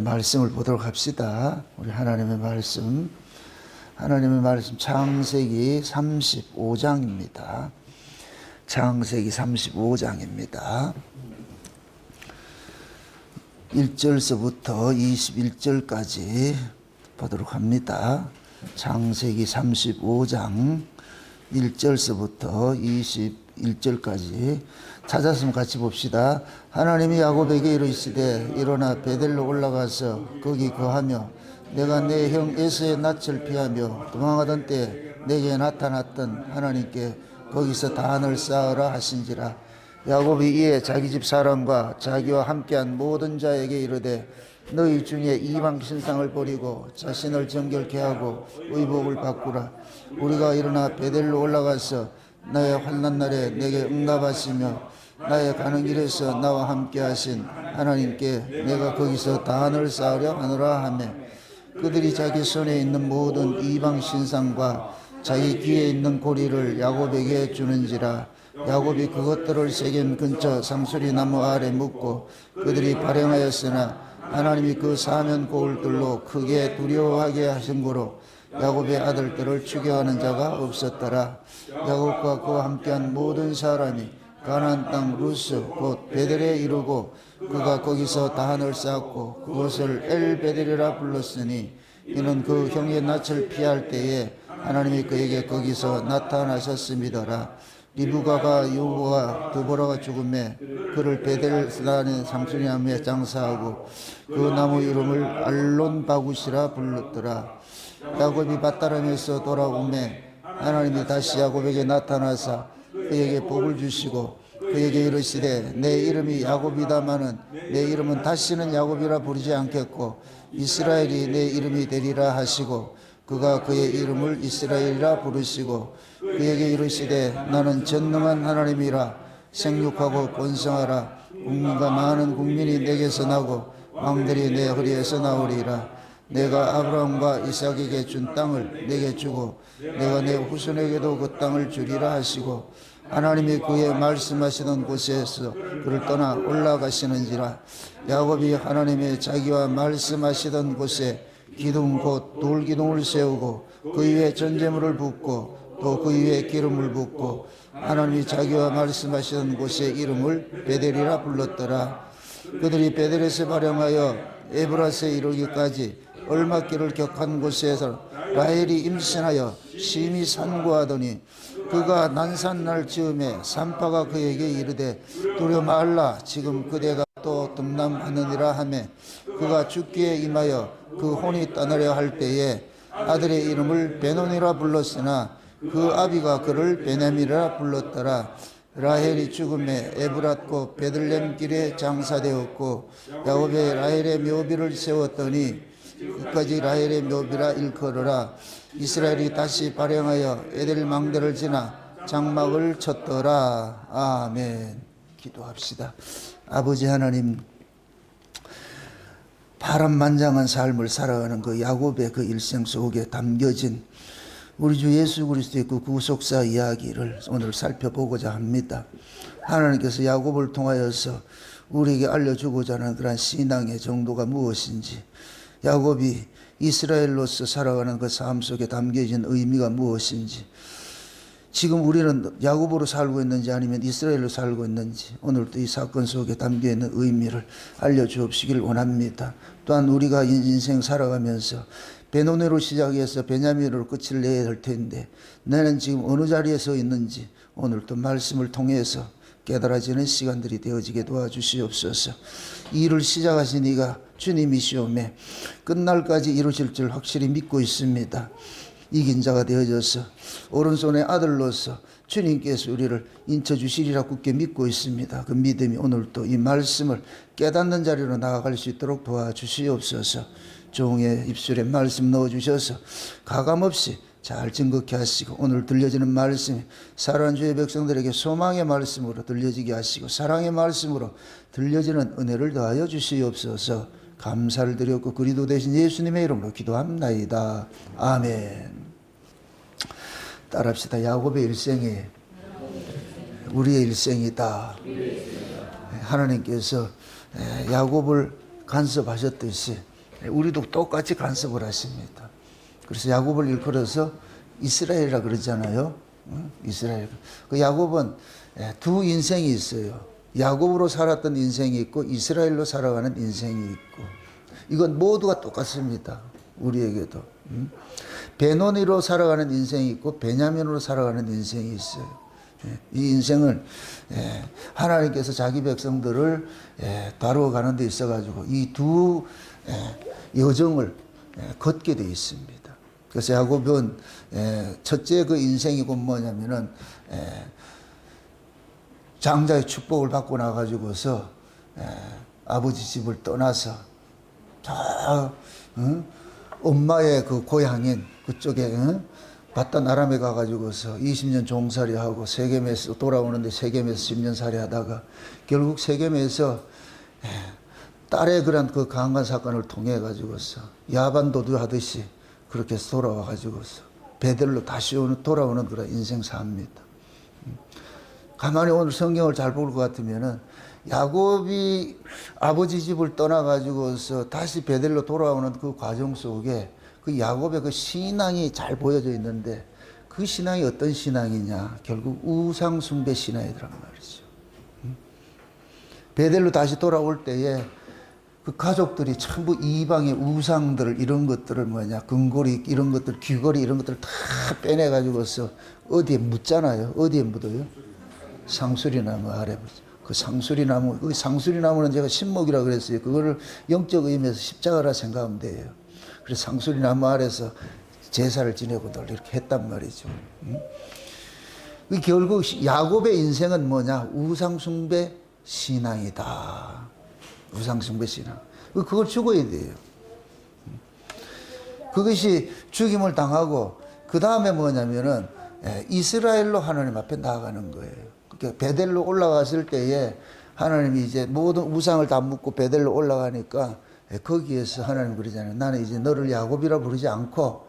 말씀을 보도록 합시다. 우리 하나님의 말씀 창세기 35장입니다. 창세기 35장입니다. 1절서부터 21절까지 보도록 합니다. 창세기 35장 1절서부터 21절까지 찾았으면 같이 봅시다. 하나님이 야곱에게 이르시되 일어나 베델로 올라가서 거기 거하며 내가 내 형 에서의 낯을 피하며 도망하던 때 내게 나타났던 하나님께 거기서 단을 쌓으라 하신지라. 야곱이 이에 자기 집 사람과 자기와 함께한 모든 자에게 이르되 너희 중에 이방 신상을 버리고 자신을 정결케 하고 의복을 바꾸라. 우리가 일어나 베델로 올라가서 나의 환난 날에 내게 응답하시며 나의 가는 길에서 나와 함께 하신 하나님께 내가 거기서 단을 쌓으려 하노라 하며 그들이 자기 손에 있는 모든 이방 신상과 자기 귀에 있는 고리를 야곱에게 주는지라. 야곱이 그것들을 세겜 근처 상수리 나무 아래 묻고 그들이 발행하였으나 하나님이 그 사면 고울들로 크게 두려워하게 하신 고로 야곱의 아들들을 추격하는 자가 없었더라. 야곱과 그와 함께한 모든 사람이 가나안 땅 루스 곧 베델에 이르고 그가 거기서 단을 쌓고 그것을 엘베델이라 불렀으니 이는 그 형의 낯을 피할 때에 하나님이 그에게 거기서 나타나셨음이더라. 리브가가 요보와 드보라가 죽음에 그를 베델스단의 상수리나무에 장사하고 그 나무 이름을 알론바굿이라 불렀더라. 야곱이 밧다람에서 돌아오매 하나님이 다시 야곱에게 나타나사 그에게 복을 주시고 그에게 이르시되 내 이름이 야곱이다마는 내 이름은 다시는 야곱이라 부르지 않겠고 이스라엘이 내 이름이 되리라 하시고 그가 그의 이름을 이스라엘이라 부르시고 그에게 이르시되 나는 전능한 하나님이라. 생육하고 번성하라. 국민과 많은 국민이 내게서 나고 왕들이 내 허리에서 나오리라. 내가 아브라함과 이삭에게 준 땅을 내게 주고 내가 내 후손에게도 그 땅을 주리라 하시고 하나님이 그의 말씀하시던 곳에서 그를 떠나 올라가시는지라. 야곱이 하나님의 자기와 말씀하시던 곳에 기둥 곧 돌기둥을 세우고 그 위에 전제물을 붓고 또 그 위에 기름을 붓고 하나님이 자기와 말씀하시던 곳의 이름을 베델이라 불렀더라. 그들이 베델에서 발행하여 에브라스에 이르기까지 얼마길을 격한 곳에서 라헬이 임신하여 심히 산구하더니 그가 난산날 즈음에 산파가 그에게 이르되 두려 말라 지금 그대가 또 등남하느니라 하매 그가 죽기에 임하여 그 혼이 떠나려 할 때에 아들의 이름을 베논이라 불렀으나 그 아비가 그를 베냐민이라 불렀더라. 라헬이 죽음에 에브랏 곧 베들렘 길에 장사되었고 야곱의 라헬의 묘비를 세웠더니 끝까지 라헬의 묘비라 일컬어라. 이스라엘이 다시 발행하여 에델 망대를 지나 장막을 쳤더라. 아멘. 기도합시다. 아버지 하나님, 파란만장한 삶을 살아가는 그 야곱의 그 일생 속에 담겨진 우리 주 예수 그리스도의 그 구속사 이야기를 오늘 살펴보고자 합니다. 하나님께서 야곱을 통하여서 우리에게 알려주고자 하는 그런 신앙의 정도가 무엇인지, 야곱이 이스라엘로서 살아가는 그 삶 속에 담겨진 의미가 무엇인지, 지금 우리는 야곱으로 살고 있는지 아니면 이스라엘로 살고 있는지 오늘도 이 사건 속에 담겨있는 의미를 알려주옵시길 원합니다. 또한 우리가 인생 살아가면서 베노네로 시작해서 베냐민으로 끝을 내야 될 텐데 나는 지금 어느 자리에 서 있는지 오늘도 말씀을 통해서 깨달아지는 시간들이 되어지게 도와주시옵소서. 이 일을 시작하신 이가 주님이시오매 끝날까지 이루실 줄 확실히 믿고 있습니다. 이긴 자가 되어져서 오른손의 아들로서 주님께서 우리를 인쳐주시리라 굳게 믿고 있습니다. 그 믿음이 오늘도 이 말씀을 깨닫는 자리로 나아갈 수 있도록 도와주시옵소서. 종의 입술에 말씀 넣어주셔서 가감없이 잘 증거케 하시고 오늘 들려지는 말씀이 사랑하는 주의 백성들에게 소망의 말씀으로 들려지게 하시고 사랑의 말씀으로 들려지는 은혜를 더하여 주시옵소서. 감사를 드렸고 그리도 되신 예수님의 이름으로 기도합나이다. 아멘. 따라합시다. 야곱의 일생이 우리의 일생이다. 하나님께서 야곱을 간섭하셨듯이 우리도 똑같이 간섭을 하십니다. 그래서 야곱을 일컬어서 이스라엘이라 그러잖아요. 이스라엘. 그 야곱은 두 인생이 있어요. 야곱으로 살았던 인생이 있고 이스라엘로 살아가는 인생이 있고, 이건 모두가 똑같습니다. 우리에게도. 베노니로 살아가는 인생이 있고 베냐민으로 살아가는 인생이 있어요. 이 인생을 하나님께서 자기 백성들을 다루어가는 데 있어가지고 이 두 여정을 걷게 되어 있습니다. 그래서 야곱은 첫째 그 인생이 곧 뭐냐면은 장자의 축복을 받고 나가지고서 아버지 집을 떠나서 저 엄마의 그 고향인 그쪽에 바단 아람에 가가지고서 20년 종살이하고 세겜에서 돌아오는데 세겜에서 10년 살이하다가 결국 세겜에서 딸의 그런 그 강간 사건을 통해 가지고서 야반 도주하듯이 그렇게 해서 돌아와 가지고서 베델로 다시 돌아오는 그런 인생 삽니다. 가만히 오늘 성경을 잘 볼 것 같으면은 야곱이 아버지 집을 떠나 가지고서 다시 베델로 돌아오는 그 과정 속에 그 야곱의 그 신앙이 잘 보여져 있는데, 그 신앙이 어떤 신앙이냐? 결국 우상 숭배 신앙이란 말이죠. 베델로 다시 돌아올 때에 그 가족들이 전부 이방의 우상들을, 이런 것들을 뭐냐, 금고리 이런 것들, 귀걸이 이런 것들을 다 빼내 가지고서 어디에 묻잖아요. 어디에 묻어요? 상수리나무 아래 묻죠. 그 상수리나무, 그 상수리나무는 제가 신목이라고 그랬어요. 그거를 영적 의미에서 십자가라 생각하면 돼요. 그래서 상수리나무 아래서 제사를 지내고들 이렇게 했단 말이죠. 결국 야곱의 인생은 뭐냐? 우상숭배 신앙이다. 우상숭배 신앙. 그걸 죽어야 돼요. 그것이 죽임을 당하고 그 다음에 뭐냐면은 이스라엘로 하나님 앞에 나아가는 거예요. 그러니까 베델로 올라갔을 때에 하나님이 이제 모든 우상을 다 묻고 베델로 올라가니까 거기에서 하나님 그러잖아요. 나는 이제 너를 야곱이라 부르지 않고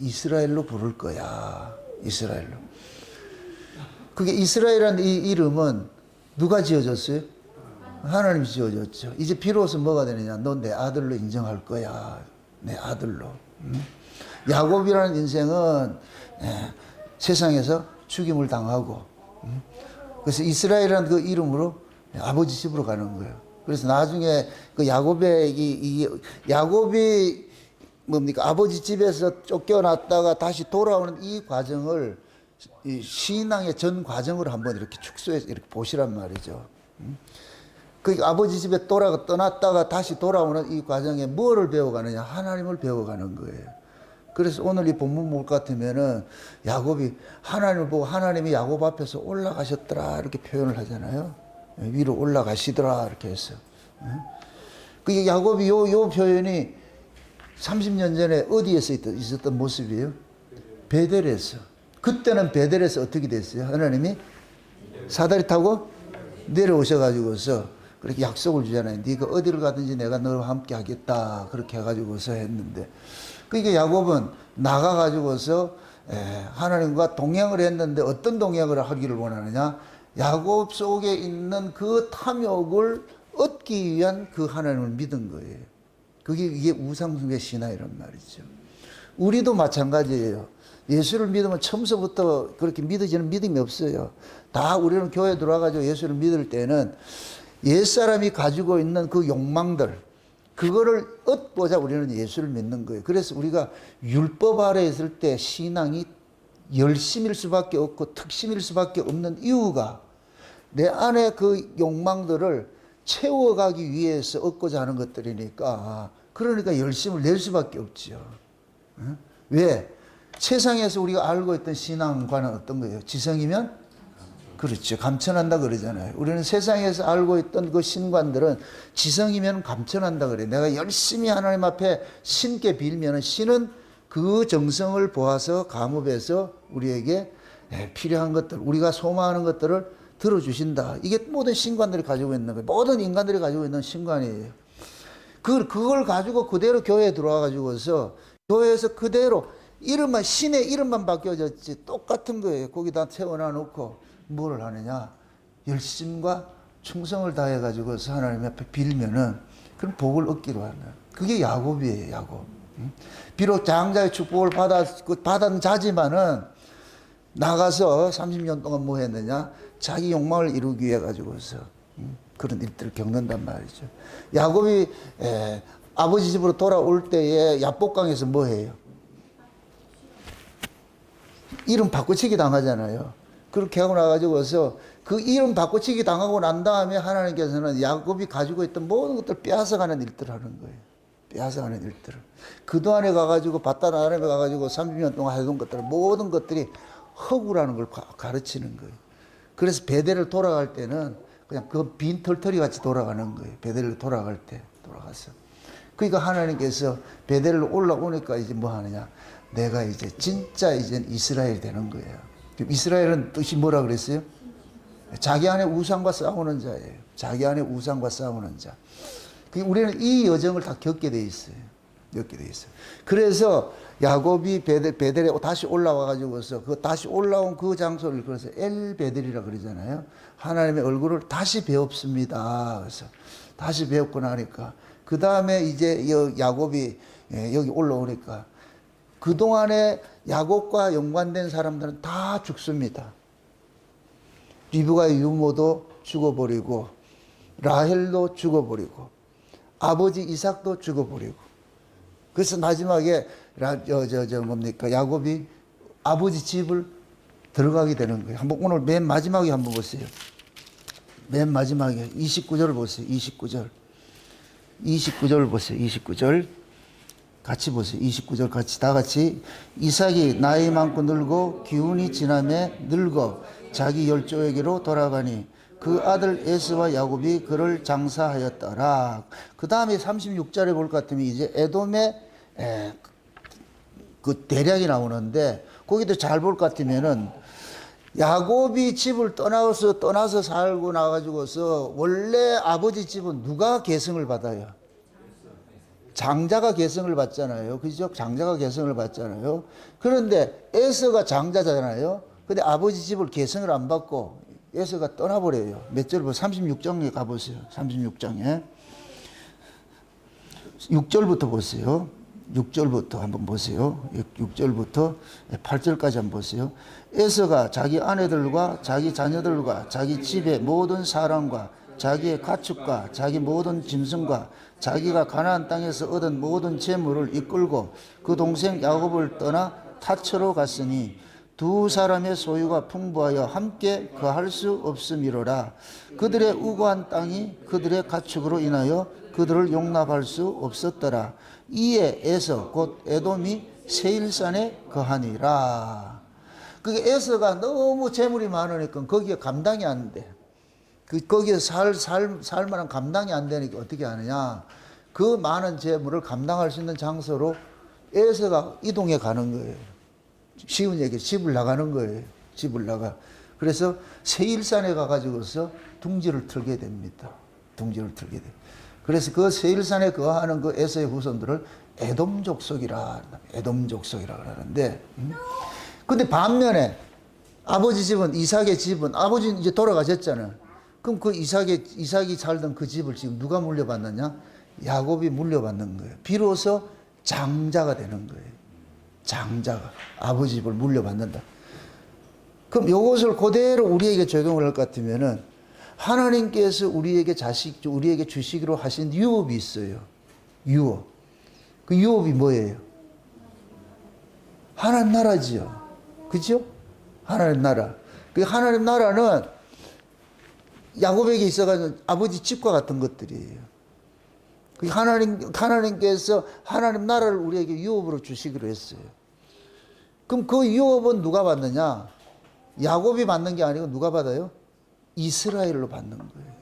이스라엘로 부를 거야. 이스라엘로. 그게 이스라엘이라는 이 이름은 누가 지어줬어요? 하나님이 지어줬죠. 이제 비로소 뭐가 되느냐? 너 내 아들로 인정할 거야. 내 아들로. 야곱이라는 인생은 세상에서 죽임을 당하고, 그래서 이스라엘이라는 그 이름으로 아버지 집으로 가는 거예요. 그래서 나중에 그 야곱이 뭡니까? 아버지 집에서 쫓겨났다가 다시 돌아오는 이 과정을, 이 신앙의 전 과정을 한번 이렇게 축소해서 이렇게 보시란 말이죠. 그 아버지 집에 떠났다가 다시 돌아오는 이 과정에 뭐를 배워가느냐? 하나님을 배워가는 거예요. 그래서 오늘 이 본문 볼 것 같으면은 야곱이 하나님을 보고 하나님이 야곱 앞에서 올라가셨더라 이렇게 표현을 하잖아요. 위로 올라가시더라 이렇게 해서. 그 야곱이 요 표현이 30년 전에 어디에서 있었던 모습이에요? 베델에서. 그때는 베델에서 어떻게 됐어요? 하나님이 사다리 타고 내려오셔가지고서 그렇게 약속을 주잖아요. 네가 어디를 가든지 내가 너와 함께 하겠다. 그렇게 해가지고서 했는데, 그러니까 야곱은 나가가지고서 하나님과 동행을 했는데 어떤 동행을 하기를 원하느냐? 야곱 속에 있는 그 탐욕을 얻기 위한 그 하나님을 믿은 거예요. 이게 우상숭배 신앙이란 말이죠. 우리도 마찬가지예요. 예수를 믿으면 처음부터 그렇게 믿어지는 믿음이 없어요. 다 우리는 교회 들어와가지고 예수를 믿을 때는 옛사람이 가지고 있는 그 욕망들, 그거를 얻고자 우리는 예수를 믿는 거예요. 그래서 우리가 율법 아래 있을 때 신앙이 열심일 수밖에 없고 특심일 수밖에 없는 이유가 내 안에 그 욕망들을 채워가기 위해서 얻고자 하는 것들이니까, 그러니까 열심을 낼 수밖에 없죠. 왜? 세상에서 우리가 알고 있던 신앙과는 어떤 거예요? 지성이면? 그렇죠. 감천한다 그러잖아요. 우리는 세상에서 알고 있던 그 신관들은 지성이면 감천한다 그래요. 내가 열심히 하나님 앞에 신께 빌면 신은 그 정성을 보아서 감업해서 우리에게 필요한 것들, 우리가 소망하는 것들을 들어주신다. 이게 모든 신관들이 가지고 있는 거예요. 모든 인간들이 가지고 있는 신관이에요. 그걸 가지고 그대로 교회에 들어와 가지고서 교회에서 그대로 이름만, 신의 이름만 바뀌어졌지 똑같은 거예요. 거기다 세워놔 놓고 뭐를 하느냐? 열심과 충성을 다해 가지고서 하나님 앞에 빌면은 그런 복을 얻기로 하는. 그게 야곱이에요, 야곱. 비록 장자의 축복을 받은 자지만은 나가서 30년 동안 뭐 했느냐? 자기 욕망을 이루기 위해 가지고서 그런 일들을 겪는단 말이죠. 야곱이 아버지 집으로 돌아올 때에 야복강에서 뭐 해요? 이름 바꾸치기 당하잖아요. 그렇게 하고 나가지고서 그 이름 바꾸치기 당하고 난 다음에 하나님께서는 야곱이 가지고 있던 모든 것들을 빼앗아가는 일들을 하는 거예요. 빼앗아가는 일들을. 그동안에 가가지고 바다나 아람에 가가지고 30년 동안 하던 것들 모든 것들이 허구라는 걸 가르치는 거예요. 그래서 베델을 돌아갈 때는 그냥 그 빈 털털이 같이 돌아가는 거예요. 베델을 돌아갈 때 돌아가서. 그러니까 하나님께서 베델을 올라오니까 이제 뭐 하느냐? 내가 이제 진짜 이제 이스라엘이 되는 거예요. 이스라엘은 뜻이 뭐라 그랬어요? 자기 안에 우상과 싸우는 자예요. 자기 안에 우상과 싸우는 자. 우리는 이 여정을 다 겪게 돼 있어요. 겪게 돼 있어요. 그래서 야곱이 베델에 다시 올라와 가지고서 그 다시 올라온 그 장소를 그래서 엘 베델이라 그러잖아요. 하나님의 얼굴을 다시 배웁습니다. 그래서 다시 배웠고 나니까 그 다음에 이제 야곱이 여기 올라오니까 그 동안에 야곱과 연관된 사람들은 다 죽습니다. 리브가의 유모도 죽어버리고 라헬도 죽어버리고 아버지 이삭도 죽어버리고 그래서 마지막에 야곱이 아버지 집을 들어가게 되는 거예요. 한번 오늘 맨 마지막에 한번 보세요. 맨 마지막에 29절을 보세요. 29절 보세요. 29절 같이 보세요. 29절 같이 다 같이 이삭이 나이 많고 늙고 기운이 지남에 늙어 자기 열조에게로 돌아가니 그 아들 에서와 야곱이 그를 장사하였더라. 그 다음에 36절에 볼 것 같으면 이제 에돔의 그 대략이 나오는데 거기도 잘 볼 것 같으면은 야곱이 집을 떠나서 살고 나가지고서 원래 아버지 집은 누가 계승을 받아요? 장자가 계승을 받잖아요. 그죠? 장자가 계승을 받잖아요. 그런데 에서가 장자잖아요. 근데 아버지 집을 계승을 안 받고 에서가 떠나버려요. 몇 절 보세요. 36장에 가보세요. 36장에 6절부터 보세요. 6절부터 한번 보세요. 6절부터 8절까지 한번 보세요. 에서가 자기 아내들과 자기 자녀들과 자기 집의 모든 사람과 자기의 가축과 자기 모든 짐승과 자기가 가나안 땅에서 얻은 모든 재물을 이끌고 그 동생 야곱을 떠나 타처로 갔으니 두 사람의 소유가 풍부하여 함께 거할 수 없음이로라. 그들의 우고한 땅이 그들의 가축으로 인하여 그들을 용납할 수 없었더라. 이에 에서 곧 에돔이 세일산에 거하니라. 그게 에서가 너무 재물이 많으니까 거기에 감당이 안 돼. 거기에 살 만한 감당이 안 되니까 어떻게 하느냐. 그 많은 재물을 감당할 수 있는 장소로 에서가 이동해 가는 거예요. 쉬운 얘기, 집을 나가는 거예요. 집을 나가. 그래서 세일산에 가가지고서 둥지를 틀게 됩니다. 둥지를 틀게 돼. 그래서 그 세일산에 거하는 그 에서의 후손들을 에돔 족속이라 그러는데, 근데 반면에 아버지 집은 이삭의 집은 아버지는 이제 돌아가셨잖아요. 그럼 그 이삭이 살던 그 집을 지금 누가 물려받느냐? 야곱이 물려받는 거예요. 비로소 장자가 되는 거예요. 장자가 아버지 집을 물려받는다. 그럼 이것을 그대로 우리에게 적용을 할 것 같으면은 하나님께서 우리에게 주시기로 하신 유업이 있어요. 유업. 그 유업이 뭐예요? 하나님 나라지요. 그죠? 하나님 나라. 그 하나님 나라는 야곱에게 있어가지고 아버지 집과 같은 것들이에요. 그 하나님께서 하나님 나라를 우리에게 유업으로 주시기로 했어요. 그럼 그 유업은 누가 받느냐? 야곱이 받는 게 아니고 누가 받아요? 이스라엘로 받는 거예요.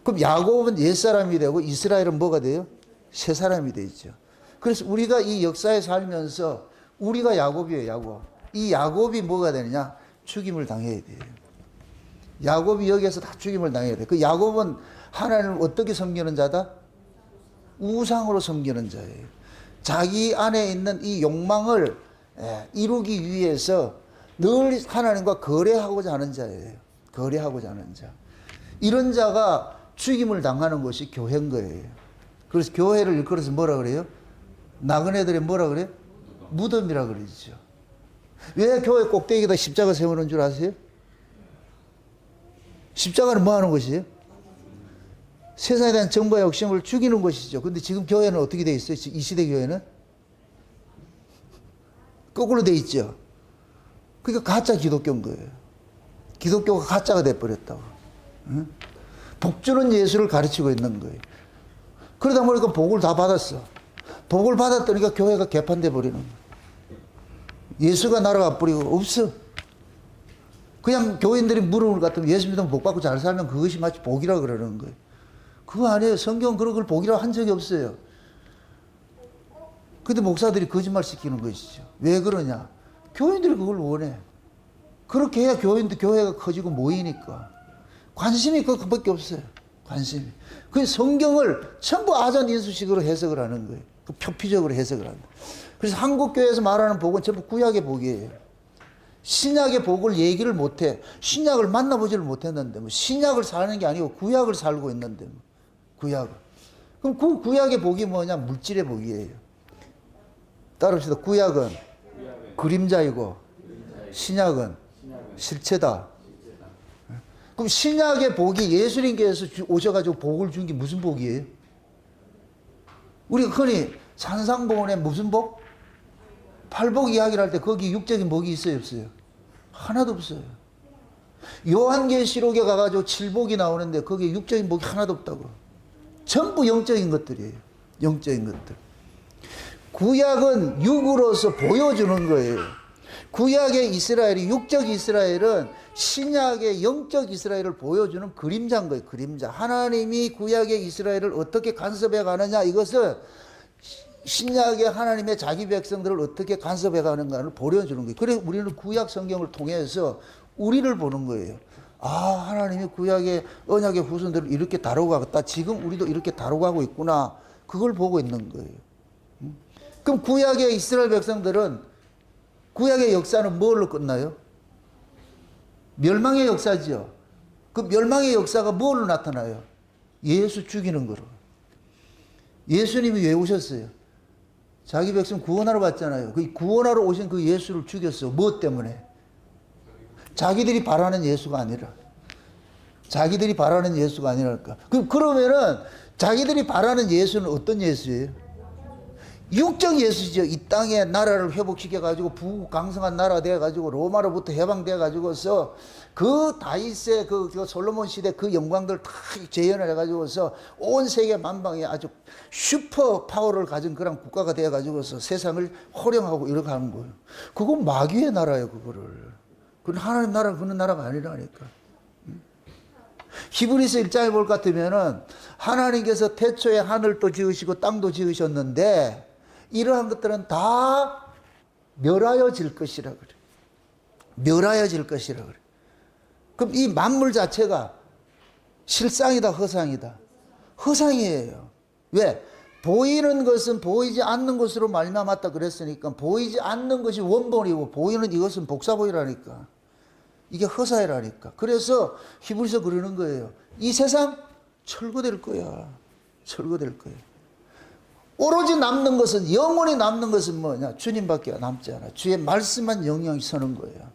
그럼 야곱은 옛사람이 되고 이스라엘은 뭐가 돼요? 새사람이 되죠. 그래서 우리가 이 역사에 살면서 우리가 야곱이에요, 야곱. 이 야곱이 뭐가 되느냐? 죽임을 당해야 돼요. 야곱이 여기에서 다 죽임을 당해야 돼요. 그 야곱은 하나님을 어떻게 섬기는 자다? 우상으로 섬기는 자예요. 자기 안에 있는 이 욕망을 이루기 위해서 늘 하나님과 거래하고자 하는 자예요. 거래하고자 하는 자. 이런 자가 죽임을 당하는 것이 교회인 거예요. 그래서 교회를 일컬어서 뭐라 그래요? 나그네들의 뭐라 그래요? 무덤이라 그러죠. 왜 교회 꼭대기에다 십자가 세우는 줄 아세요? 십자가는 뭐 하는 것이에요? 세상에 대한 정보와 욕심을 죽이는 것이죠. 근데 지금 교회는 어떻게 돼 있어요? 이 시대 교회는? 거꾸로 돼 있죠. 그러니까 가짜 기독교인 거예요. 기독교가 가짜가 돼버렸다고. 응? 복 주는 예수를 가르치고 있는 거예요. 그러다 보니까 복을 다 받았어. 복을 받았더니까 교회가 개판돼 버리는 거예요. 예수가 날아가 버리고 없어. 그냥 교인들이 물음을 갖다면 예수 믿으면 복 받고 잘 살면 그것이 마치 복이라 그러는 거예요. 그거 아니에요. 성경은 그런 걸 복이라고 한 적이 없어요. 근데 목사들이 거짓말 시키는 것이죠. 왜 그러냐? 교인들이 그걸 원해. 그렇게 해야 교회가 커지고 모이니까. 관심이 그것밖에 없어요. 관심이. 그 성경을 전부 아전인수식으로 해석을 하는 거예요. 그 표피적으로 해석을 하는 거예요. 그래서 한국교회에서 말하는 복은 전부 구약의 복이에요. 신약의 복을 얘기를 못해. 신약을 만나보지를 못했는데, 뭐 신약을 사는 게 아니고 구약을 살고 있는데, 뭐. 구약을. 그럼 그 구약의 복이 뭐냐? 물질의 복이에요. 따릅시다. 구약은 그림자이고, 신약은 실체다. 그럼 신약의 복이 예수님께서 오셔가지고 복을 준 게 무슨 복이에요? 우리가 흔히 산상보훈에 무슨 복? 팔복 이야기를 할 때 거기 육적인 복이 있어요, 없어요? 하나도 없어요. 요한계시록에 가가지고 칠복이 나오는데 거기에 육적인 복이 하나도 없다고. 전부 영적인 것들이에요. 영적인 것들. 구약은 육으로서 보여주는 거예요. 구약의 이스라엘이, 육적 이스라엘은 신약의 영적 이스라엘을 보여주는 그림자인 거예요. 그림자. 하나님이 구약의 이스라엘을 어떻게 간섭해 가느냐, 이것을 신약의 하나님의 자기 백성들을 어떻게 간섭해 가는가를 보여주는 거예요. 그래서 우리는 구약 성경을 통해서 우리를 보는 거예요. 아, 하나님이 구약의 언약의 후손들을 이렇게 다루고 가겠다. 지금 우리도 이렇게 다루고 가고 있구나. 그걸 보고 있는 거예요. 그럼 구약의 이스라엘 백성들은 구약의 역사는 뭘로 끝나요? 멸망의 역사죠. 그 멸망의 역사가 뭘로 나타나요? 예수 죽이는 거로. 예수님이 왜 오셨어요? 자기 백성 구원하러 왔잖아요. 그 구원하러 오신 그 예수를 죽였어. 무엇 때문에? 자기들이 바라는 예수가 아니라. 자기들이 바라는 예수가 아니랄까. 그러면은 자기들이 바라는 예수는 어떤 예수예요? 육적 예수죠. 이 땅에 나라를 회복시켜가지고 부강성한 나라 돼가지고 로마로부터 해방돼가지고서 그 다윗의 그 솔로몬 시대 그 영광들 다 재현을 해가지고서 온 세계 만방에 아주 슈퍼 파워를 가진 그런 국가가 돼가지고서 세상을 호령하고 이렇게 하는 거예요. 그건 마귀의 나라예요, 그거를. 그건 하나님 나라, 그런 나라가 아니라니까. 히브리서 1장에 볼 것 같으면은 하나님께서 태초에 하늘도 지으시고 땅도 지으셨는데 이러한 것들은 다 멸하여질 것이라 그래. 멸하여질 것이라 그래. 그럼 이 만물 자체가 실상이다, 허상이다? 허상이에요. 왜? 보이는 것은 보이지 않는 것으로 말미암았다 그랬으니까 보이지 않는 것이 원본이고 보이는 이것은 복사본이라니까. 이게 허사이라니까. 그래서 히브리서 그러는 거예요. 이 세상 철거될 거야. 철거될 거야. 오로지 남는 것은, 영원히 남는 것은 뭐냐? 주님밖에 남지 않아. 주의 말씀만 영영이 서는 거예요.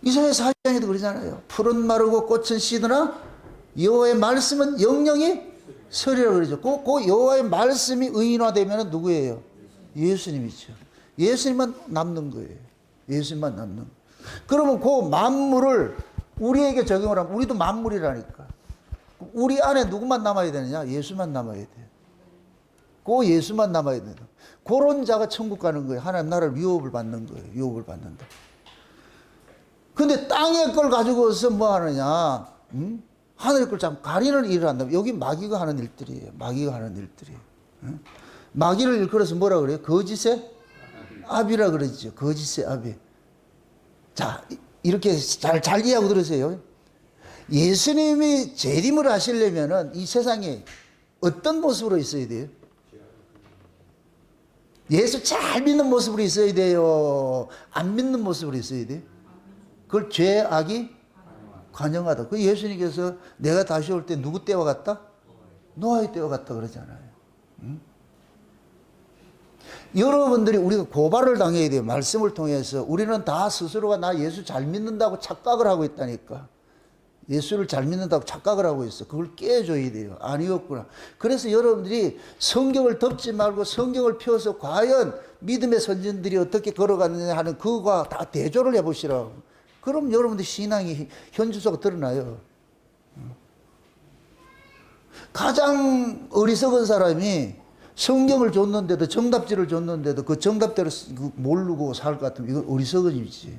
이사야 40장에도 그러잖아요. 풀은 마르고 꽃은 시드나 여호와의 말씀은 영영이 서리라 그러죠. 그 여호와의 말씀이 의인화되면 누구예요? 예수님이죠. 예수님만 남는 거예요. 예수님만 남는 거예요. 그러면 그 만물을 우리에게 적용을 하면 우리도 만물이라니까. 우리 안에 누구만 남아야 되느냐? 예수만 남아야 돼요. 그 예수만 남아야 돼요. 그런 자가 천국 가는 거예요. 하나님 나라를 유업을 받는 거예요. 유업을 받는다. 근데 땅의 걸 가지고서 뭐 하느냐? 하늘의 걸 참 가리는 일을 한다. 여기 마귀가 하는 일들이에요. 마귀가 하는 일들이에요. 마귀를 일컬어서 뭐라 그래요? 거짓의 아비라 그러죠. 거짓의 아비. 자, 이렇게 잘 이해하고 들으세요. 예수님이 재림을 하시려면은 이 세상에 어떤 모습으로 있어야 돼요? 예수 잘 믿는 모습으로 있어야 돼요? 안 믿는 모습으로 있어야 돼요? 그걸 죄, 악이 관영하다. 그 예수님께서 내가 다시 올 때 누구 때와 같다? 노아의 때와 같다 그러잖아요. 응? 여러분들이 우리가 고발을 당해야 돼요. 말씀을 통해서. 우리는 다 스스로가 나 예수 잘 믿는다고 착각을 하고 있다니까. 예수를 잘 믿는다고 착각을 하고 있어. 그걸 깨줘야 돼요. 아니었구나. 그래서 여러분들이 성경을 덮지 말고 성경을 펴서 과연 믿음의 선진들이 어떻게 걸어갔느냐 하는 그거와 다 대조를 해보시라고. 그럼 여러분들 신앙이 현주소가 드러나요. 가장 어리석은 사람이 성경을 줬는데도, 정답지를 줬는데도 그 정답대로 모르고 살 것 같으면 이건 어리석은 일이지.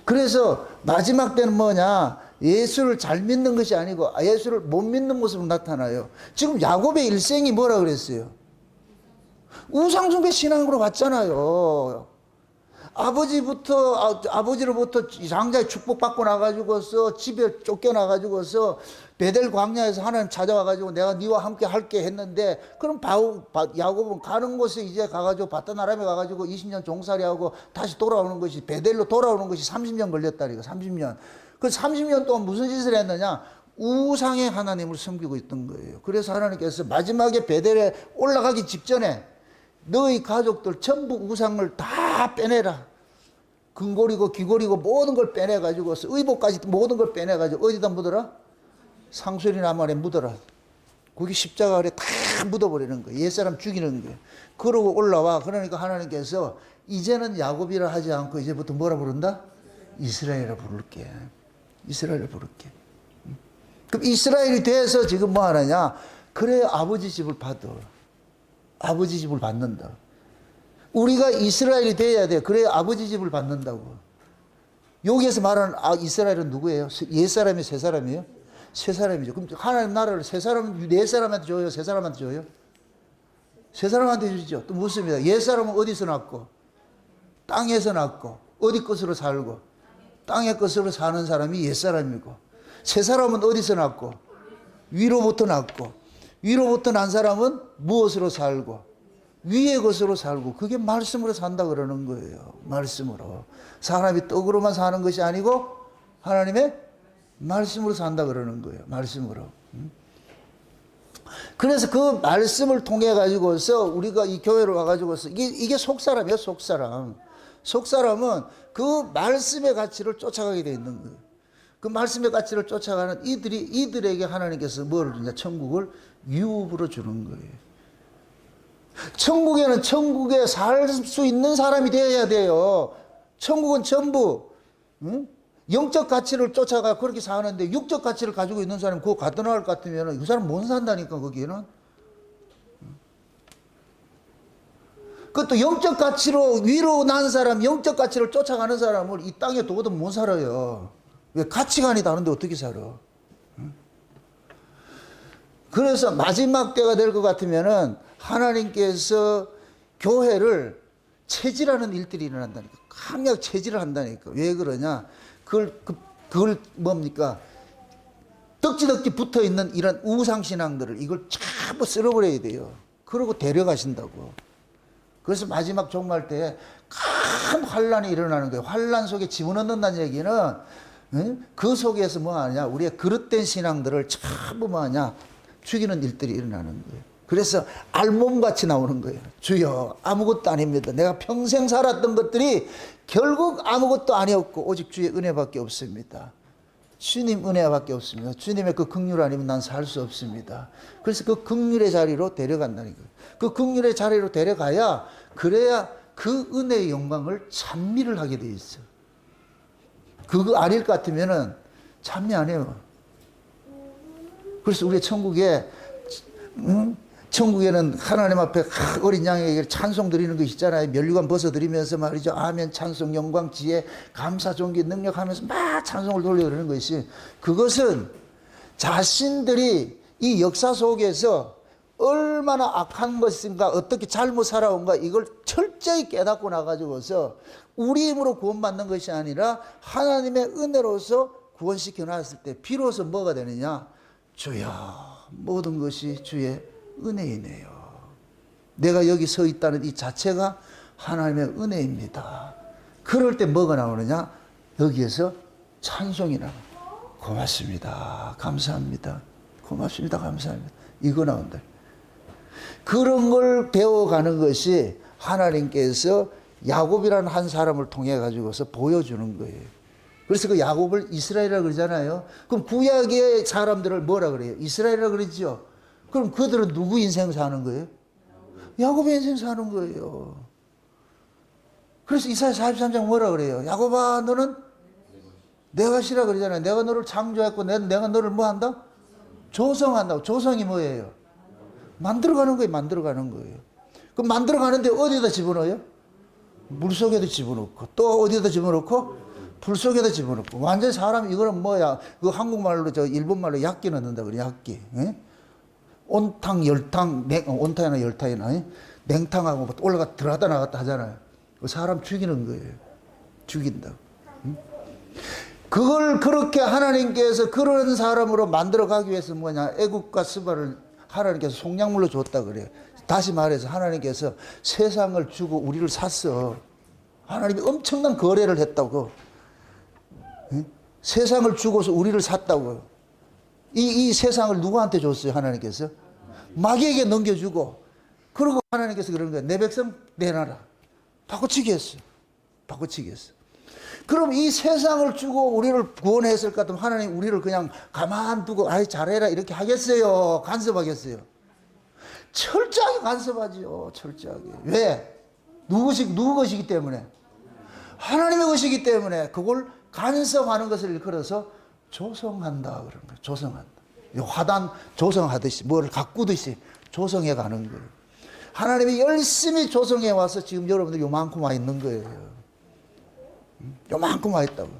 그래서 마지막 때는 뭐냐? 예수를 잘 믿는 것이 아니고 예수를 못 믿는 모습으로 나타나요. 지금 야곱의 일생이 뭐라 그랬어요? 우상숭배 신앙으로 봤잖아요. 아버지로부터 장자의 축복받고 나가지고서 집에 쫓겨나가지고서 베델 광야에서 하나님 찾아와가지고 내가 네와 함께 할게 했는데, 그럼 야곱은 가는 곳에 이제 가가지고 바단 아람에 가가지고 20년 종살이하고 다시 돌아오는 것이, 베델로 돌아오는 것이 30년 걸렸다니까. 30년. 그 30년 동안 무슨 짓을 했느냐? 우상의 하나님을 섬기고 있던 거예요. 그래서 하나님께서 마지막에 베델에 올라가기 직전에 너희 가족들 전부 우상을 다 빼내라. 금고리고 귀고리고 모든 걸 빼내가지고, 의복까지 모든 걸 빼내가지고 어디다 묻어라? 상수리 나무 아래 묻어라. 거기 십자가 아래 다 묻어버리는 거예요. 옛사람 죽이는 거예요. 그러고 올라와. 그러니까 하나님께서 이제는 야곱이라 하지 않고 이제부터 뭐라 부른다? 이스라엘이라 부를게. 이스라엘이라 부를게. 그럼 이스라엘이 돼서 지금 뭐 하느냐? 그래 아버지 집을 받아. 아버지 집을 받는다. 우리가 이스라엘이 돼야 돼. 그래야 아버지 집을 받는다고. 여기에서 말하는 이스라엘은 누구예요? 옛사람이 새 사람이에요? 새 사람이죠. 그럼 하나님 나라를 새 사람, 네 사람한테 줘요? 새 사람한테 줘요? 새 사람한테 주죠. 또 묻습니다. 옛사람은 어디서 났고? 땅에서 났고. 어디 것으로 살고? 땅의 것으로 사는 사람이 옛사람이고. 새 사람은 어디서 났고? 위로부터 났고. 위로부터 난 사람은 무엇으로 살고? 위의 것으로 살고. 그게 말씀으로 산다 그러는 거예요. 말씀으로. 사람이 떡으로만 사는 것이 아니고 하나님의 말씀으로 산다 그러는 거예요. 말씀으로. 그래서 그 말씀을 통해 가지고서 우리가 이 교회로 가가지고서 이게 속사람이에요. 속사람. 속사람은 그 말씀의 가치를 쫓아가게 되어 있는 거예요. 그 말씀의 가치를 쫓아가는 이들에게 하나님께서 뭐를 주냐? 천국을 유업으로 주는 거예요. 천국에는 천국에 살 수 있는 사람이 되어야 돼요. 천국은 전부 영적 가치를 쫓아가 그렇게 사는데 육적 가치를 가지고 있는 사람이 그거 갖다 나갈 것 같으면 그 사람 못 산다니까. 거기에는 그것도 영적 가치로 위로 난 사람, 영적 가치를 쫓아가는 사람을 이 땅에 두고도 못 살아요. 왜? 가치관이 다른데 어떻게 살아? 그래서 마지막 때가 될 것 같으면은 하나님께서 교회를 체질하는 일들이 일어난다니까. 강력 체질을 한다니까. 왜 그러냐? 그걸 뭡니까? 덕지덕지 붙어 있는 이런 우상신앙들을 이걸 전부 쓸어버려야 돼요. 그러고 데려가신다고. 그래서 마지막 종말 때에 큰 환란이 일어나는 거예요. 환란 속에 집어넣는다는 얘기는 그 속에서 뭐 하냐? 우리의 그릇된 신앙들을 전부 뭐 하냐? 죽이는 일들이 일어나는 거예요. 그래서 알몸같이 나오는 거예요. 주여 아무것도 아닙니다. 내가 평생 살았던 것들이 결국 아무것도 아니었고 오직 주의 은혜밖에 없습니다. 주님 은혜밖에 없습니다. 주님의 그 긍휼 아니면 난 살 수 없습니다. 그래서 그 긍휼의 자리로 데려간다는 거예요. 그 긍휼의 자리로 데려가야 그래야 그 은혜의 영광을 찬미를 하게 돼 있어. 그거 아닐 것 같으면은 찬미 안 해요. 그래서 우리 천국에는 하나님 앞에 어린 양에게 찬송 드리는 거 있잖아요. 면류관 벗어드리면서 말이죠. 아멘, 찬송, 영광, 지혜, 감사, 존귀, 능력하면서 막 찬송을 돌려드리는 것이, 그것은 자신들이 이 역사 속에서 얼마나 악한 것인가, 어떻게 잘못 살아온가, 이걸 철저히 깨닫고 나가지고서 우리 힘으로 구원받는 것이 아니라 하나님의 은혜로서 구원시켜 놨을 때 비로소 뭐가 되느냐? 주여, 모든 것이 주의 은혜이네요. 내가 여기 서 있다는 이 자체가 하나님의 은혜입니다. 그럴 때 뭐가 나오느냐? 여기에서 찬송이 나와요. 고맙습니다. 감사합니다. 고맙습니다. 감사합니다. 이거 나온다. 그런 걸 배워가는 것이 하나님께서 야곱이라는 한 사람을 통해 가지고서 보여주는 거예요. 그래서 그 야곱을 이스라엘이라고 그러잖아요. 그럼 구약의 사람들을 뭐라 그래요? 이스라엘이라고 그러죠. 그럼 그들은 누구 인생 사는 거예요? 야곱의 인생 사는 거예요. 그래서 이사야 43장 뭐라 그래요? 야곱아, 너는 내 것이라 그러잖아요. 내가 너를 창조했고 내가 너를 뭐 한다? 조성한다고. 조성이 뭐예요? 만들어가는 거예요. 만들어가는 거예요. 그럼 만들어가는데 어디다 집어넣어요? 물속에도 집어넣고 또 어디다 집어넣고 불 속에다 집어넣고. 완전히 사람 이거는 뭐야? 그 한국말로 일본말로 약기 넣는다 그래. 약기. 예? 온탕 열탕 온탕이나 열탕이나 냉탕하고 올라가 들어갔다 나갔다 하잖아요. 사람 죽이는 거예요. 죽인다고. 그걸 그렇게 하나님께서 그런 사람으로 만들어 가기 위해서 뭐냐? 애국과 스바를 하나님께서 속량물로 줬다 그래요. 다시 말해서 하나님께서 세상을 주고 우리를 샀어. 하나님이 엄청난 거래를 했다고. 세상을 주고서 우리를 샀다고. 이 세상을 누구한테 줬어요? 하나님께서 마귀에게 넘겨주고. 그리고 하나님께서 그러는 거예요. 내 백성 내놔라. 바꿔치기 했어. 바꿔치기 했어. 그럼 이 세상을 주고 우리를 구원했을 것 같으면 하나님 우리를 그냥 가만두고 아이 잘해라 이렇게 하겠어요? 간섭하겠어요? 철저하게 간섭하지요. 철저하게. 왜? 누구 것이기 때문에? 하나님의 것이기 때문에 그걸 간섭하는 것을 일컬어서 조성한다 그런 거예요. 조성한다. 화단 조성하듯이 뭐를 가꾸듯이 조성해 가는 거예요. 하나님이 열심히 조성해 와서 지금 여러분들 요만큼 와 있는 거예요. 요만큼 와 있다고.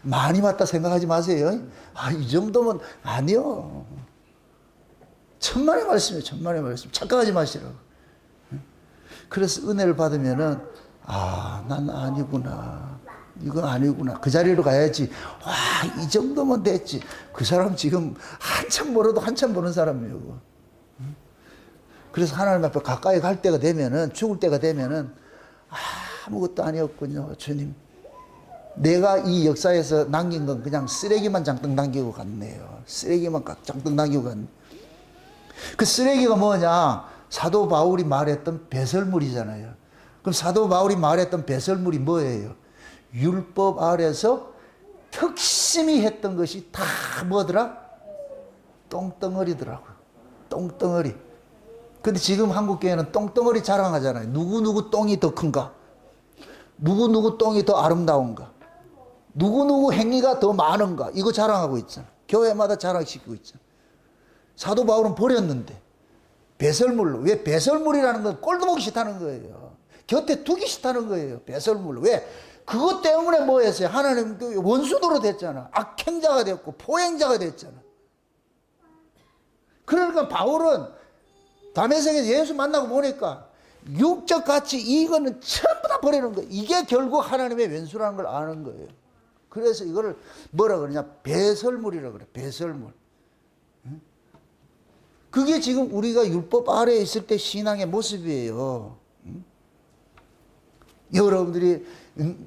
많이 왔다 생각하지 마세요. 이 정도면 아니요. 천만의 말씀이에요. 천만의 말씀. 착각하지 마시라고. 그래서 은혜를 받으면은 난 아니구나. 이건 아니구나. 그 자리로 가야지. 이 정도면 됐지. 그 사람 지금 한참 멀어도 한참 보는 사람이에요. 그래서 하나님 앞에 가까이 갈 때가 되면은, 죽을 때가 되면은, 아무것도 아니었군요. 주님. 내가 이 역사에서 남긴 건 그냥 쓰레기만 잔뜩 남기고 갔네요. 쓰레기만 잔뜩 남기고 갔네. 그 쓰레기가 뭐냐? 사도 바울이 말했던 배설물이잖아요. 그럼 사도 바울이 말했던 배설물이 뭐예요? 율법 아래서 턱심히 했던 것이 다 뭐더라? 똥덩어리더라고요. 똥덩어리. 근데 지금 한국교회는 똥덩어리 자랑하잖아요. 누구누구 똥이 더 큰가? 누구누구 똥이 더 아름다운가? 누구누구 행위가 더 많은가? 이거 자랑하고 있잖아. 교회마다 자랑시키고 있잖아. 사도 바울은 버렸는데 배설물로. 왜? 배설물이라는 건 꼴도 보기 싫다는 거예요. 곁에 두기 싫다는 거예요. 배설물로. 왜? 그것 때문에 뭐 했어요? 하나님 원수도로 됐잖아. 악행자가 됐고 포행자가 됐잖아. 그러니까 바울은 다메섹에서 예수 만나고 보니까 육적 가치 이거는 전부 다 버리는 거예요. 이게 결국 하나님의 왼수라는 걸 아는 거예요. 그래서 이거를 뭐라 그러냐? 배설물이라고 그래. 배설물. 그게 지금 우리가 율법 아래에 있을 때 신앙의 모습이에요. 여러분들이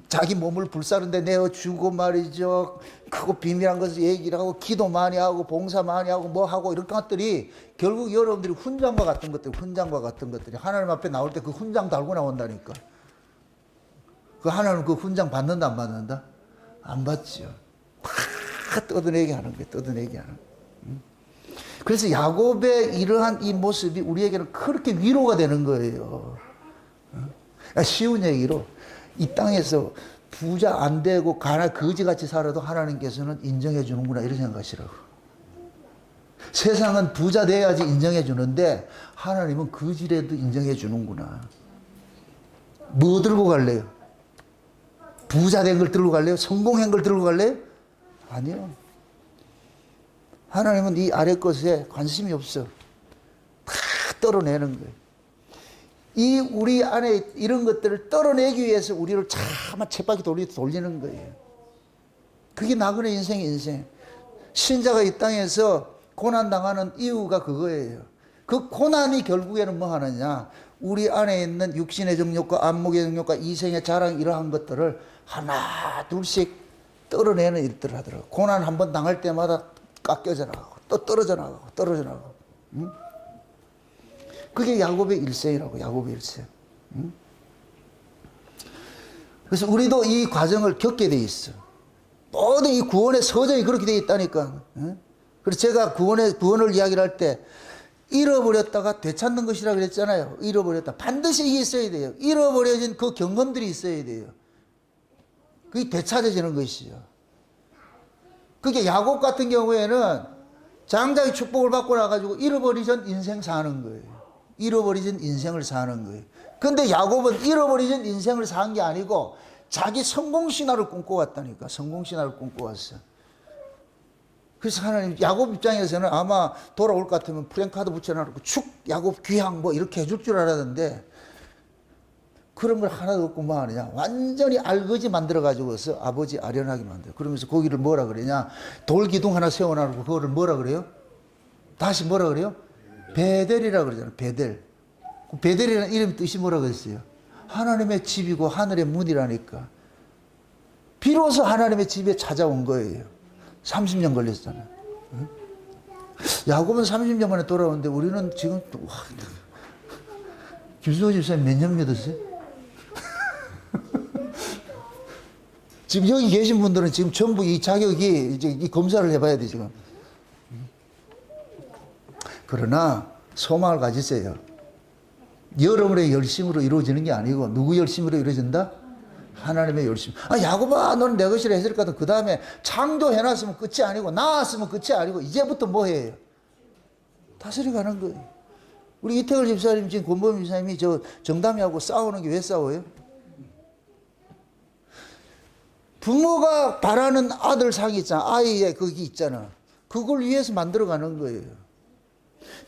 자기 몸을 불사른데 내어주고 말이죠. 크고 비밀한 것을 얘기를 하고 기도 많이 하고 봉사 많이 하고 뭐 하고 이런 것들이 결국 여러분들이 훈장과 같은 것들이 하나님 앞에 나올 때 그 훈장 달고 나온다니까. 그 하나님 그 훈장 받는다 안 받는다? 안 받지요. 다 뜯어내게 하는 거예요. 뜯어내게 하는 거예요. 그래서 야곱의 이러한 이 모습이 우리에게는 그렇게 위로가 되는 거예요. 쉬운 얘기로 이 땅에서 부자 안 되고 가나 거지같이 살아도 하나님께서는 인정해 주는구나 이런 생각하시라고. 세상은 부자 돼야지 인정해 주는데 하나님은 거지라도 인정해 주는구나. 뭐 들고 갈래요? 부자 된 걸 들고 갈래요? 성공한 걸 들고 갈래요? 아니요. 하나님은 이 아래 것에 관심이 없어. 다 떨어내는 거예요. 이 우리 안에 이런 것들을 떨어내기 위해서 우리를 참 쳇바퀴 돌리는 거예요. 그게 나그네 인생. 신자가 이 땅에서 고난당하는 이유가 그거예요. 그 고난이 결국에는 뭐 하느냐? 우리 안에 있는 육신의 정욕과 안목의 정욕과 이생의 자랑 이러한 것들을 하나 둘씩 떨어내는 일들을 하더라고요. 고난 한번 당할 때마다 깎여져 나가고 또 떨어져 나가고 떨어져 나가고. 그게 야곱의 일생이라고. 야곱의 일생. 그래서 우리도 이 과정을 겪게 돼 있어. 모든 이 구원의 서정이 그렇게 돼 있다니까. 그래서 제가 구원을 이야기를 할 때 잃어버렸다가 되찾는 것이라 그랬잖아요. 잃어버렸다. 반드시 이게 있어야 돼요. 잃어버려진 그 경험들이 있어야 돼요. 그게 되찾아지는 것이죠. 그게 야곱 같은 경우에는 장자의 축복을 받고 나가지고 잃어버리던 인생 사는 거예요. 잃어버리던 인생을 사는 거예요. 근데 야곱은 잃어버리던 인생을 산 게 아니고 자기 성공신화를 꿈꿔왔다니까. 성공신화를 꿈꿔왔어. 그래서 하나님, 야곱 입장에서는 아마 돌아올 것 같으면 프랭카드 붙여놔놓고 축, 야곱 귀향 뭐 이렇게 해줄 줄 알았는데 그런 걸 하나도 없고 뭐 하느냐. 완전히 알거지 만들어가지고서 아버지 아련하게 만들어. 그러면서 거기를 뭐라 그러냐. 돌기둥 하나 세워놔놓고 그거를 뭐라 그래요? 다시 뭐라 그래요? 베델이라 그러잖아요. 베델. 베델이라는 이름 뜻이 뭐라 그랬어요? 하나님의 집이고 하늘의 문이라니까. 비로소 하나님의 집에 찾아온 거예요. 30년 걸렸잖아요. 야곱은 30년 만에 돌아오는데 우리는 지금 김수호 집사님 몇 년 믿었어요? 지금 여기 계신 분들은 지금 전부 이 자격이 이제 이 검사를 해봐야 돼 지금. 그러나 소망을 가지세요. 여러분의 열심으로 이루어지는 게 아니고 누구 열심으로 이루어진다? 하나님의 열심. 야곱아, 너는 내 것이라 했을 거든. 그 다음에 창조해놨으면 끝이 아니고, 낳았으면 끝이 아니고, 이제부터 뭐 해요? 다스려 가는 거예요. 우리 이태걸 집사님, 지금 권범 집사님이 저 정담이하고 싸우는 게 왜 싸워요? 부모가 바라는 아들 상이 있잖아. 아이의 그게 있잖아. 그걸 위해서 만들어 가는 거예요.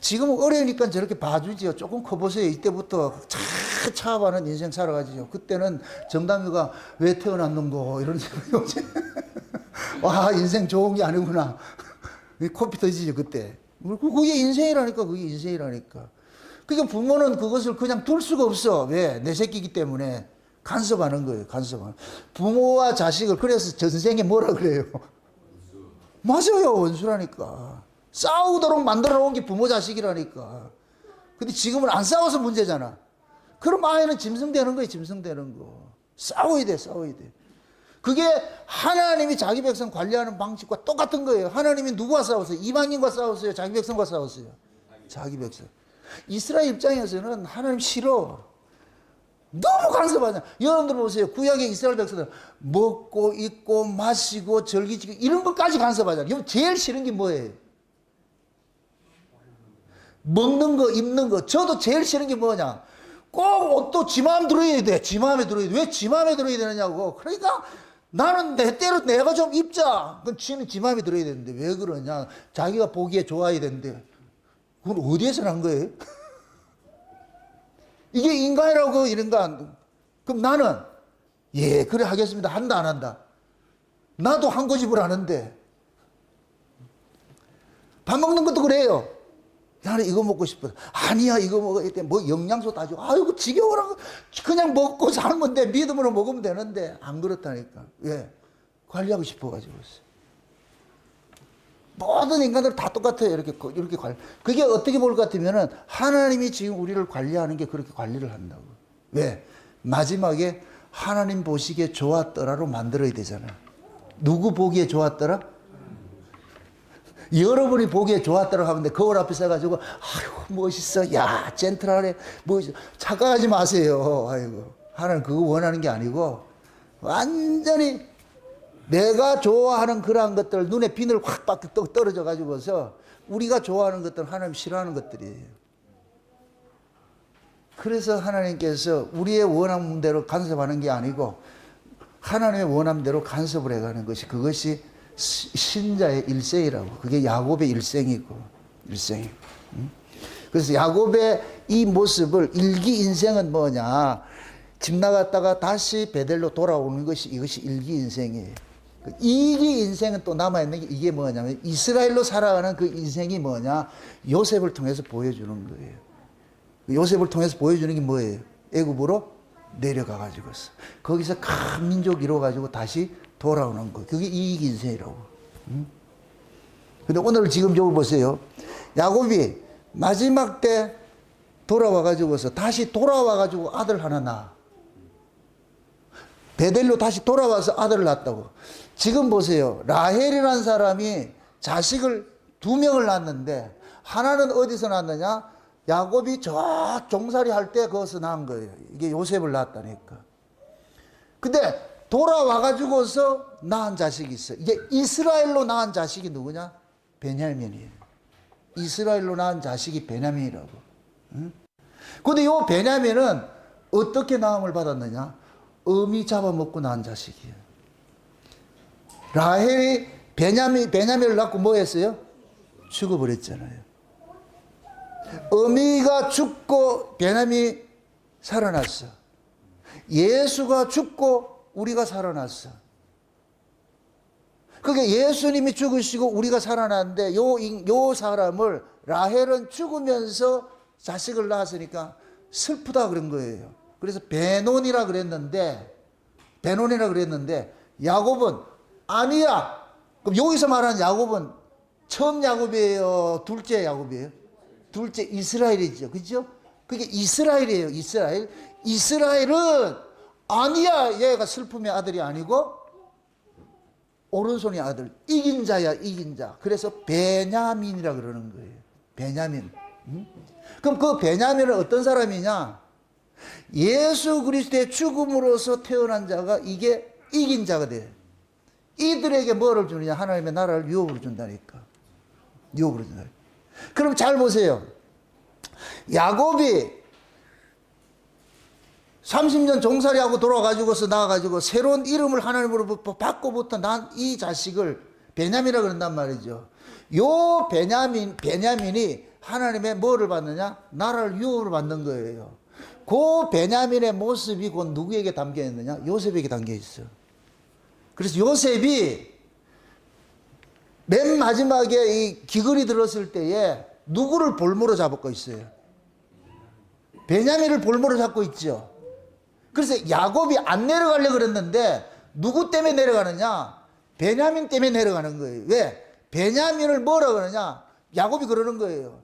지금 어려우니까 저렇게 봐주지요. 조금 커보세요. 이때부터 차차하는 인생 살아가지요. 그때는 정담이가 왜 태어났는고 이런 생각이 오지. 와, 인생 좋은 게 아니구나. 코피 터지죠 그때. 그게 인생이라니까. 그게 인생이라니까. 그러니까 부모는 그것을 그냥 둘 수가 없어. 왜? 내 새끼이기 때문에 간섭하는 거예요. 간섭하는. 부모와 자식을 그래서 전생에 뭐라 그래요? 맞아요. 원수라니까. 싸우도록 만들어 놓은 게 부모 자식이라니까. 근데 지금은 안 싸워서 문제잖아. 그럼 아이는 짐승되는 거예요. 짐승되는 거. 싸워야 돼. 싸워야 돼. 그게 하나님이 자기 백성 관리하는 방식과 똑같은 거예요. 하나님이 누구와 싸웠어요? 이방인과 싸웠어요? 자기 백성과 싸웠어요? 자기 백성. 이스라엘 입장에서는 하나님 싫어. 너무 간섭하잖아. 여러분들 보세요. 구약의 이스라엘 백성들 먹고 입고 마시고 절기지고 이런 것까지 간섭하잖아. 제일 싫은 게 뭐예요? 먹는 거, 입는 거. 저도 제일 싫은 게 뭐냐. 꼭 옷도 지 마음 들어야 돼. 지 마음에 들어야 돼. 왜 지 마음에 들어야 되느냐고. 그러니까 나는 내 때로 내가 좀 입자. 그럼 지는 지 마음에 들어야 되는데 왜 그러냐. 자기가 보기에 좋아야 되는데. 그건 어디에서 난 거예요? 이게 인간이라고 이런가. 그럼 나는 예 그래 하겠습니다. 한다 안 한다. 나도 한 고집을 하는데 밥 먹는 것도 그래요. 나는 이거 먹고 싶어. 아니야 이거 먹어야 돼. 뭐 영양소 따지고 아이고 지겨워라. 그냥 먹고 사는 건데 믿음으로 먹으면 되는데 안 그렇다니까. 왜? 관리하고 싶어가지고. 모든 인간들 다 똑같아요. 이렇게 관리. 그게 어떻게 볼 것 같으면은 하나님이 지금 우리를 관리하는 게 그렇게 관리를 한다고. 왜? 마지막에 하나님 보시기에 좋았더라로 만들어야 되잖아. 누구 보기에 좋았더라? 여러분이 보기에 좋았다고 하는데 거울 앞에 서가지고 아이고 멋있어. 야 젠틀하네. 멋있어. 착각하지 마세요. 아이고 하나님 그거 원하는 게 아니고 완전히 내가 좋아하는 그러한 것들 눈에 비늘 확 떨어져 가지고서 우리가 좋아하는 것들 하나님 싫어하는 것들이에요. 그래서 하나님께서 우리의 원함대로 간섭하는 게 아니고 하나님의 원함대로 간섭을 해가는 것이 그것이 신자의 일생이라고. 그게 야곱의 일생이고. 그래서 야곱의 이 모습을 일기 인생은 뭐냐. 집 나갔다가 다시 베델로 돌아오는 것이 이것이 일기 인생이에요. 이기 인생은 또 남아있는 게 이게 뭐냐면 이스라엘로 살아가는 그 인생이 뭐냐. 요셉을 통해서 보여주는 거예요. 요셉을 통해서 보여주는 게 뭐예요? 애굽으로 내려가가지고서 거기서 큰 민족 이루어가지고 다시 돌아오는 거. 그게 이익 인생이라고. 근데 오늘 지금 저거 보세요. 야곱이 마지막 때 돌아와가지고서 다시 돌아와가지고 아들 하나 낳아. 베델로 다시 돌아와서 아들을 낳았다고. 지금 보세요. 라헬이라는 사람이 자식을 2명을 낳았는데 하나는 어디서 낳았느냐? 야곱이 저 종살이 할 때 거기서 낳은 거예요. 이게 요셉을 낳았다니까. 근데 돌아와가지고서 낳은 자식이 있어. 이게 이스라엘로 낳은 자식이 누구냐? 베냐민이에요. 이스라엘로 낳은 자식이 베냐민이라고. 응? 근데 요 베냐민은 어떻게 낳음을 받았느냐? 어미 잡아먹고 낳은 자식이에요. 라헬이 베냐민을 낳고 뭐 했어요? 죽어버렸잖아요. 어미가 죽고 베냐민이 살아났어. 예수가 죽고 우리가 살아났어. 그게 예수님이 죽으시고 우리가 살아났는데 요 사람을 라헬은 죽으면서 자식을 낳았으니까 슬프다 그런 거예요. 그래서 베논이라 그랬는데 야곱은 아니야. 그럼 여기서 말하는 야곱은 처음 야곱이에요? 둘째 야곱이에요? 둘째 이스라엘이죠. 그죠? 그게 이스라엘이에요. 이스라엘은 아니야. 얘가 슬픔의 아들이 아니고 오른손의 아들. 이긴 자야, 이긴 자. 그래서 베냐민이라 그러는 거예요. 베냐민. 그럼 그 베냐민은 어떤 사람이냐? 예수 그리스도의 죽음으로서 태어난 자가 이게 이긴 자가 돼요. 이들에게 뭐를 주느냐? 하나님의 나라를 유업으로 준다니까. 유업으로 준다. 그럼 잘 보세요. 야곱이 30년 종살이하고 돌아가지고서 나와가지고 새로운 이름을 하나님으로부터 받고부터 난 이 자식을 베냐민이라고 그런단 말이죠. 요 베냐민이 하나님의 뭐를 받느냐? 나라를 유업으로 받는 거예요. 그 베냐민의 모습이 곧 누구에게 담겨 있느냐? 요셉에게 담겨 있어. 그래서 요셉이 맨 마지막에 이 기근이 들었을 때에 누구를 볼모로 잡고 있어요? 베냐민을 볼모로 잡고 있죠. 그래서 야곱이 안 내려가려고 그랬는데 누구 때문에 내려가느냐? 베냐민 때문에 내려가는 거예요. 왜? 베냐민을 뭐라 그러냐? 야곱이 그러는 거예요.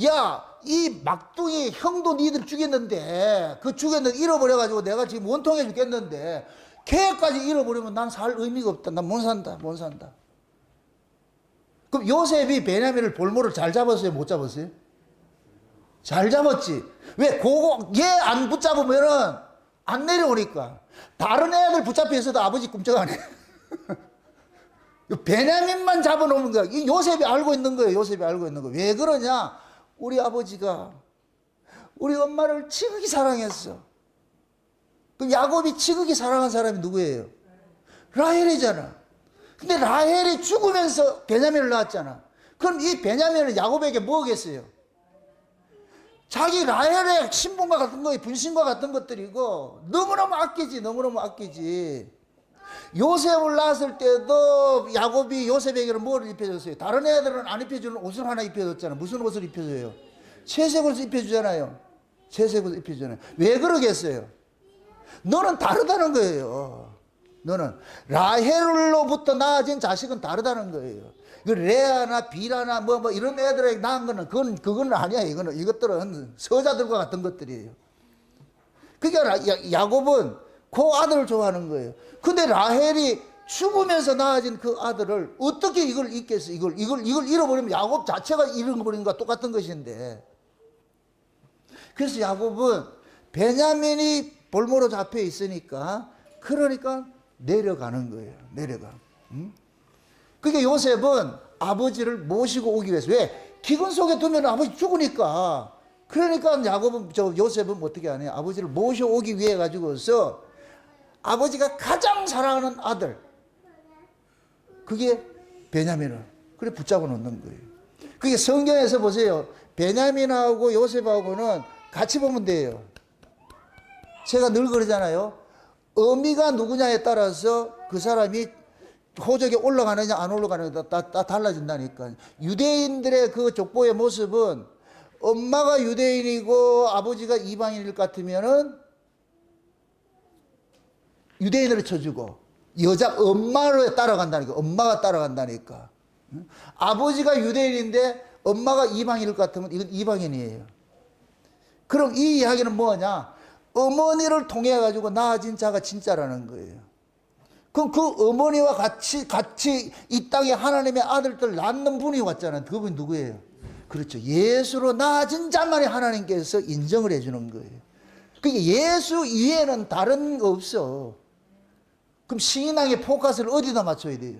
야, 이 막둥이 형도 니들 죽였는데 그 죽였는데 잃어버려가지고 내가 지금 원통해 죽겠는데 걔까지 잃어버리면 난 살 의미가 없다. 난 못 산다. 그럼 요셉이 베냐민을 볼모를 잘 잡았어요? 못 잡았어요? 잘 잡았지. 왜? 얘 안 붙잡으면은 안 내려오니까. 다른 애들 붙잡혀 있어도 아버지 꿈쩍 안 해. 베냐민만 잡아놓는 거야. 이 요셉이 알고 있는 거예요. 요셉이 알고 있는 거예요. 왜 그러냐? 우리 아버지가 우리 엄마를 지극히 사랑했어. 그럼 야곱이 지극히 사랑한 사람이 누구예요? 라헬이잖아. 근데 라헬이 죽으면서 베냐민을 낳았잖아. 그럼 이 베냐민은 야곱에게 뭐겠어요? 자기 라헬의 신분과 같은 거, 분신과 같은 것들이고 너무너무 아끼지. 요셉을 낳았을 때도 야곱이 요셉에게는 뭐를 입혀줬어요? 다른 애들은 안 입혀주는 옷을 하나 입혀줬잖아. 무슨 옷을 입혀줘요? 채색 옷을 입혀주잖아요. 왜 그러겠어요? 너는 다르다는 거예요. 너는 라헬로부터 낳아진 자식은 다르다는 거예요. 그 레아나 비라나 뭐 이런 애들에게 낳은 거는 그건 아니야. 이것들은 서자들과 같은 것들이에요. 그러니까 야곱은 그 아들을 좋아하는 거예요. 근데 라헬이 죽으면서 낳아진 그 아들을 어떻게 이걸 잊겠어? 이걸 잃어버리면 야곱 자체가 잃어버린 것과 똑같은 것인데. 그래서 야곱은 베냐민이 볼모로 잡혀 있으니까 그러니까 내려가는 거예요. 그게 요셉은 아버지를 모시고 오기 위해서. 왜? 기근 속에 두면 아버지 죽으니까. 그러니까 요셉은 어떻게 하냐? 아버지를 모셔오기 위해 가지고서 아버지가 가장 사랑하는 아들. 그게 베냐민을. 그래 붙잡아 놓는 거예요. 그게 성경에서 보세요. 베냐민하고 요셉하고는 같이 보면 돼요. 제가 늘 그러잖아요. 어미가 누구냐에 따라서 그 사람이 호적에 올라가느냐 안 올라가느냐 다 달라진다니까. 유대인들의 그 족보의 모습은 엄마가 유대인이고 아버지가 이방인일 것 같으면은 유대인으로 쳐주고 여자 엄마를 따라간다니까. 엄마가 따라간다니까. 아버지가 유대인인데 엄마가 이방인일 것 같으면 이건 이방인이에요. 그럼 이 이야기는 뭐냐? 어머니를 통해 가지고 낳아진 자가 진짜라는 거예요. 그럼 그 어머니와 같이 이 땅에 하나님의 아들들 낳는 분이 왔잖아요. 그분이 누구예요? 그렇죠. 예수로 낳아진 자만이 하나님께서 인정을 해주는 거예요. 그러니까 예수 이외에는 다른 거 없어. 그럼 신앙의 포커스를 어디다 맞춰야 돼요?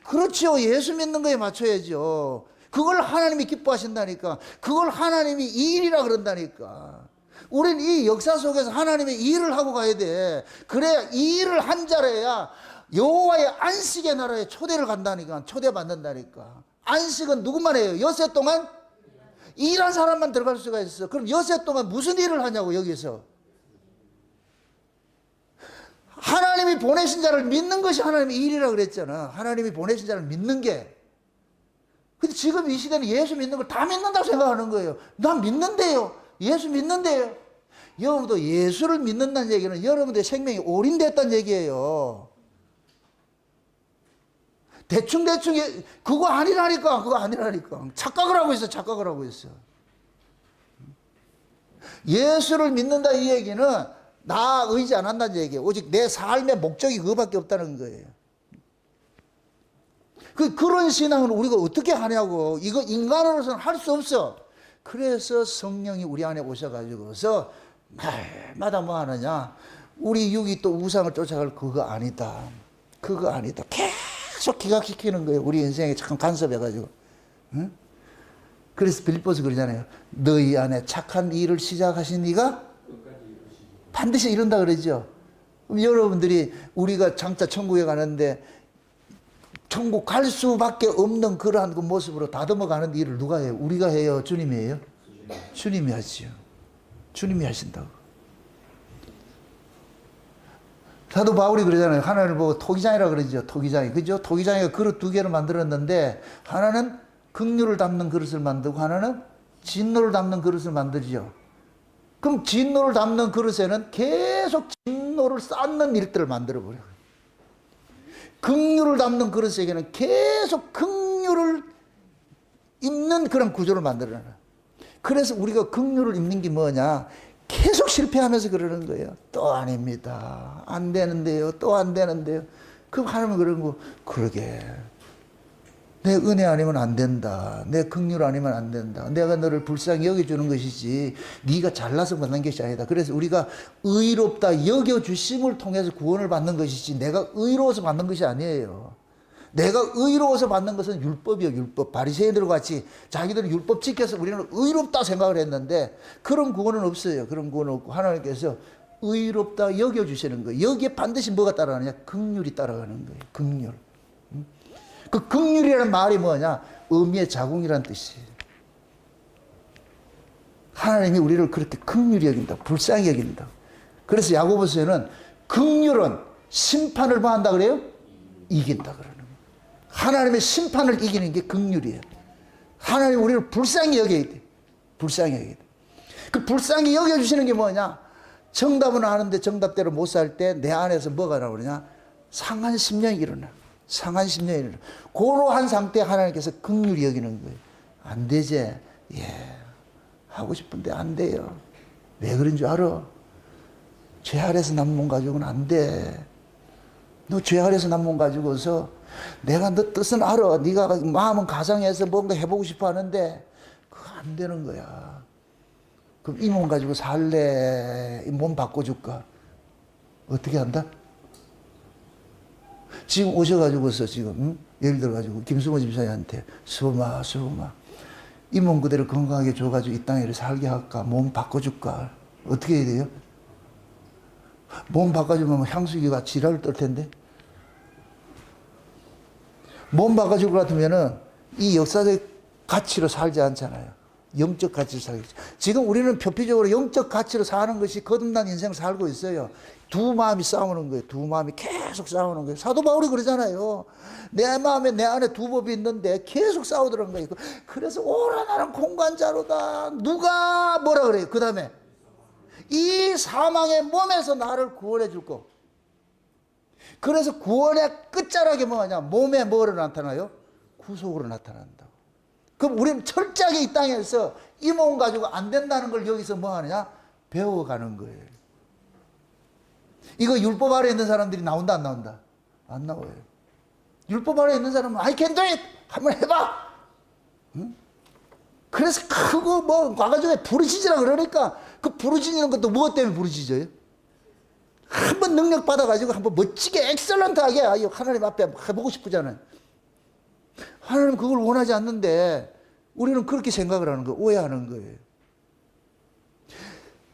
그렇죠. 예수 믿는 거에 맞춰야죠. 그걸 하나님이 기뻐하신다니까. 그걸 하나님이 이 일이라 그런다니까. 우린 이 역사 속에서 하나님의 이 일을 하고 가야 돼. 그래야 이 일을 한 자라야 여호와의 안식의 나라에 초대를 간다니까. 초대받는다니까. 안식은 누구만 해요? 엿새 동안 일한 사람만 들어갈 수가 있어. 그럼 엿새 동안 무슨 일을 하냐고 여기서. 하나님이 보내신 자를 믿는 것이 하나님의 일이라고 그랬잖아. 하나님이 보내신 자를 믿는 게. 근데 지금 이 시대는 예수 믿는 걸 다 믿는다고 생각하는 거예요. 난 믿는데요. 예수 믿는데요. 여러분도 예수를 믿는다는 얘기는 여러분들의 생명이 올인됐다는 얘기예요. 대충 그거 아니라니까. 그거 아니라니까. 착각을 하고 있어. 착각을 하고 있어. 예수를 믿는다 이 얘기는 나 의지 안 한다는 얘기예요. 오직 내 삶의 목적이 그거밖에 없다는 거예요. 그런 신앙을 우리가 어떻게 하냐고. 이거 인간으로서는 할 수 없어. 그래서 성령이 우리 안에 오셔가지고서 날마다 뭐 하느냐. 우리 육이 또 우상을 쫓아갈 그거 아니다. 그거 아니다. 계속 기각시키는 거예요. 우리 인생에 참 간섭해가지고. 응? 그래서 빌립보서 그러잖아요. 너희 안에 착한 일을 시작하신 이가 반드시 이룬다 그러죠. 그럼 여러분들이 우리가 장차 천국에 가는데 천국 갈 수밖에 없는 그러한 그 모습으로 다듬어 가는 일을 누가 해요? 우리가 해요? 주님이 해요? 주님이 하지요. 주님이 하신다고. 사도 바울이 그러잖아요. 하나를 보고 토기장이라 그러죠. 토기장이. 그죠? 토기장이가 그릇 두 개를 만들었는데 하나는 긍휼을 담는 그릇을 만들고 하나는 진노를 담는 그릇을 만들죠. 그럼 진노를 담는 그릇에는 계속 진노를 쌓는 일들을 만들어 버려요. 긍휼을 담는 그릇에게는 계속 긍휼을 입는 그런 구조를 만들어놔요. 그래서 우리가 긍휼을 입는 게 뭐냐? 계속 실패하면서 그러는 거예요. 또 아닙니다. 안 되는데요. 또 안 되는데요. 그럼 하나님은 그런 거, 그러게. 내 은혜 아니면 안 된다. 내 긍휼 아니면 안 된다. 내가 너를 불쌍히 여겨주는 것이지 네가 잘나서 받는 것이 아니다. 그래서 우리가 의롭다 여겨주심을 통해서 구원을 받는 것이지 내가 의로워서 받는 것이 아니에요. 내가 의로워서 받는 것은 율법이요. 율법. 바리새인들 같이 자기들은 율법 지켜서 우리는 의롭다 생각을 했는데 그런 구원은 없어요. 그런 구원은 없고 하나님께서 의롭다 여겨주시는 거예요. 여기에 반드시 뭐가 따라가느냐? 긍휼이 따라가는 거예요. 긍휼. 그 긍휼이라는 말이 뭐냐? 의미의 자궁이라는 뜻이에요. 하나님이 우리를 그렇게 긍휼히 여긴다. 불쌍히 여긴다. 그래서 야고보서에는 긍휼은 심판을 뭐 한다 그래요? 이긴다 그러는 거예요. 하나님의 심판을 이기는 게 긍휼이에요. 하나님 우리를 불쌍히 여겨야 돼. 불쌍히 여겨야 돼. 그 불쌍히 여겨주시는 게 뭐냐? 정답은 아는데 정답대로 못 살 때 내 안에서 뭐가 나오느냐? 상한 심령이 일어나. 상한 심령이 일어나. 그러한 상태에 하나님께서 긍휼히 여기는 거예요. 안 되지? 예. 하고 싶은데 안 돼요. 왜 그런 줄 알아? 죄 아래서 난 몸 가지고는 안 돼. 너 죄 아래서 난 몸 가지고서 내가 너 뜻은 알아. 네가 마음은 가상해서 뭔가 해보고 싶어 하는데 그거 안 되는 거야. 그럼 이 몸 가지고 살래? 이 몸 바꿔줄까? 어떻게 한다? 지금 오셔가지고서 지금 예를 들어가지고 김수모 집사님한테 수마 이 몸 그대로 건강하게 줘가지고 이 땅에 살게 할까? 몸 바꿔줄까? 어떻게 해야 돼요? 몸 바꿔주면 향수기가 지랄을 떨 텐데 몸 바꿔줄 것 같으면은 이 역사적 가치로 살지 않잖아요. 영적 가치로 살겠죠. 지금 우리는 표피적으로 영적 가치로 사는 것이 거듭난 인생을 살고 있어요. 두 마음이 싸우는 거예요. 두 마음이 계속 싸우는 거예요. 사도 바울이 그러잖아요. 내 마음에 내 안에 두 법이 있는데 계속 싸우더라는 거예요. 그래서 오라 나는 공관자로다. 누가 뭐라 그래요? 그 다음에 이 사망의 몸에서 나를 구원해 줄 거. 그래서 구원의 끝자락이 뭐냐? 몸에 뭐로 나타나요? 구속으로 나타난다고. 그럼 우리는 철저하게 이 땅에서 이 몸 가지고 안 된다는 걸 여기서 뭐 하느냐? 배워가는 거예요. 이거 율법 아래 있는 사람들이 나온다, 안 나온다? 안 나와요. 율법 아래 있는 사람은 I can do it! 한번 해봐! 응? 그래서 크고 뭐 와가지고 부르짖으라 그러니까 그 부르짖는 것도 무엇 때문에 부르짖어요? 한번 능력 받아가지고 한번 멋지게 엑셀런트하게 하나님 앞에 해보고 싶으잖아요. 하나님 그걸 원하지 않는데 우리는 그렇게 생각을 하는 거예요. 오해하는 거예요.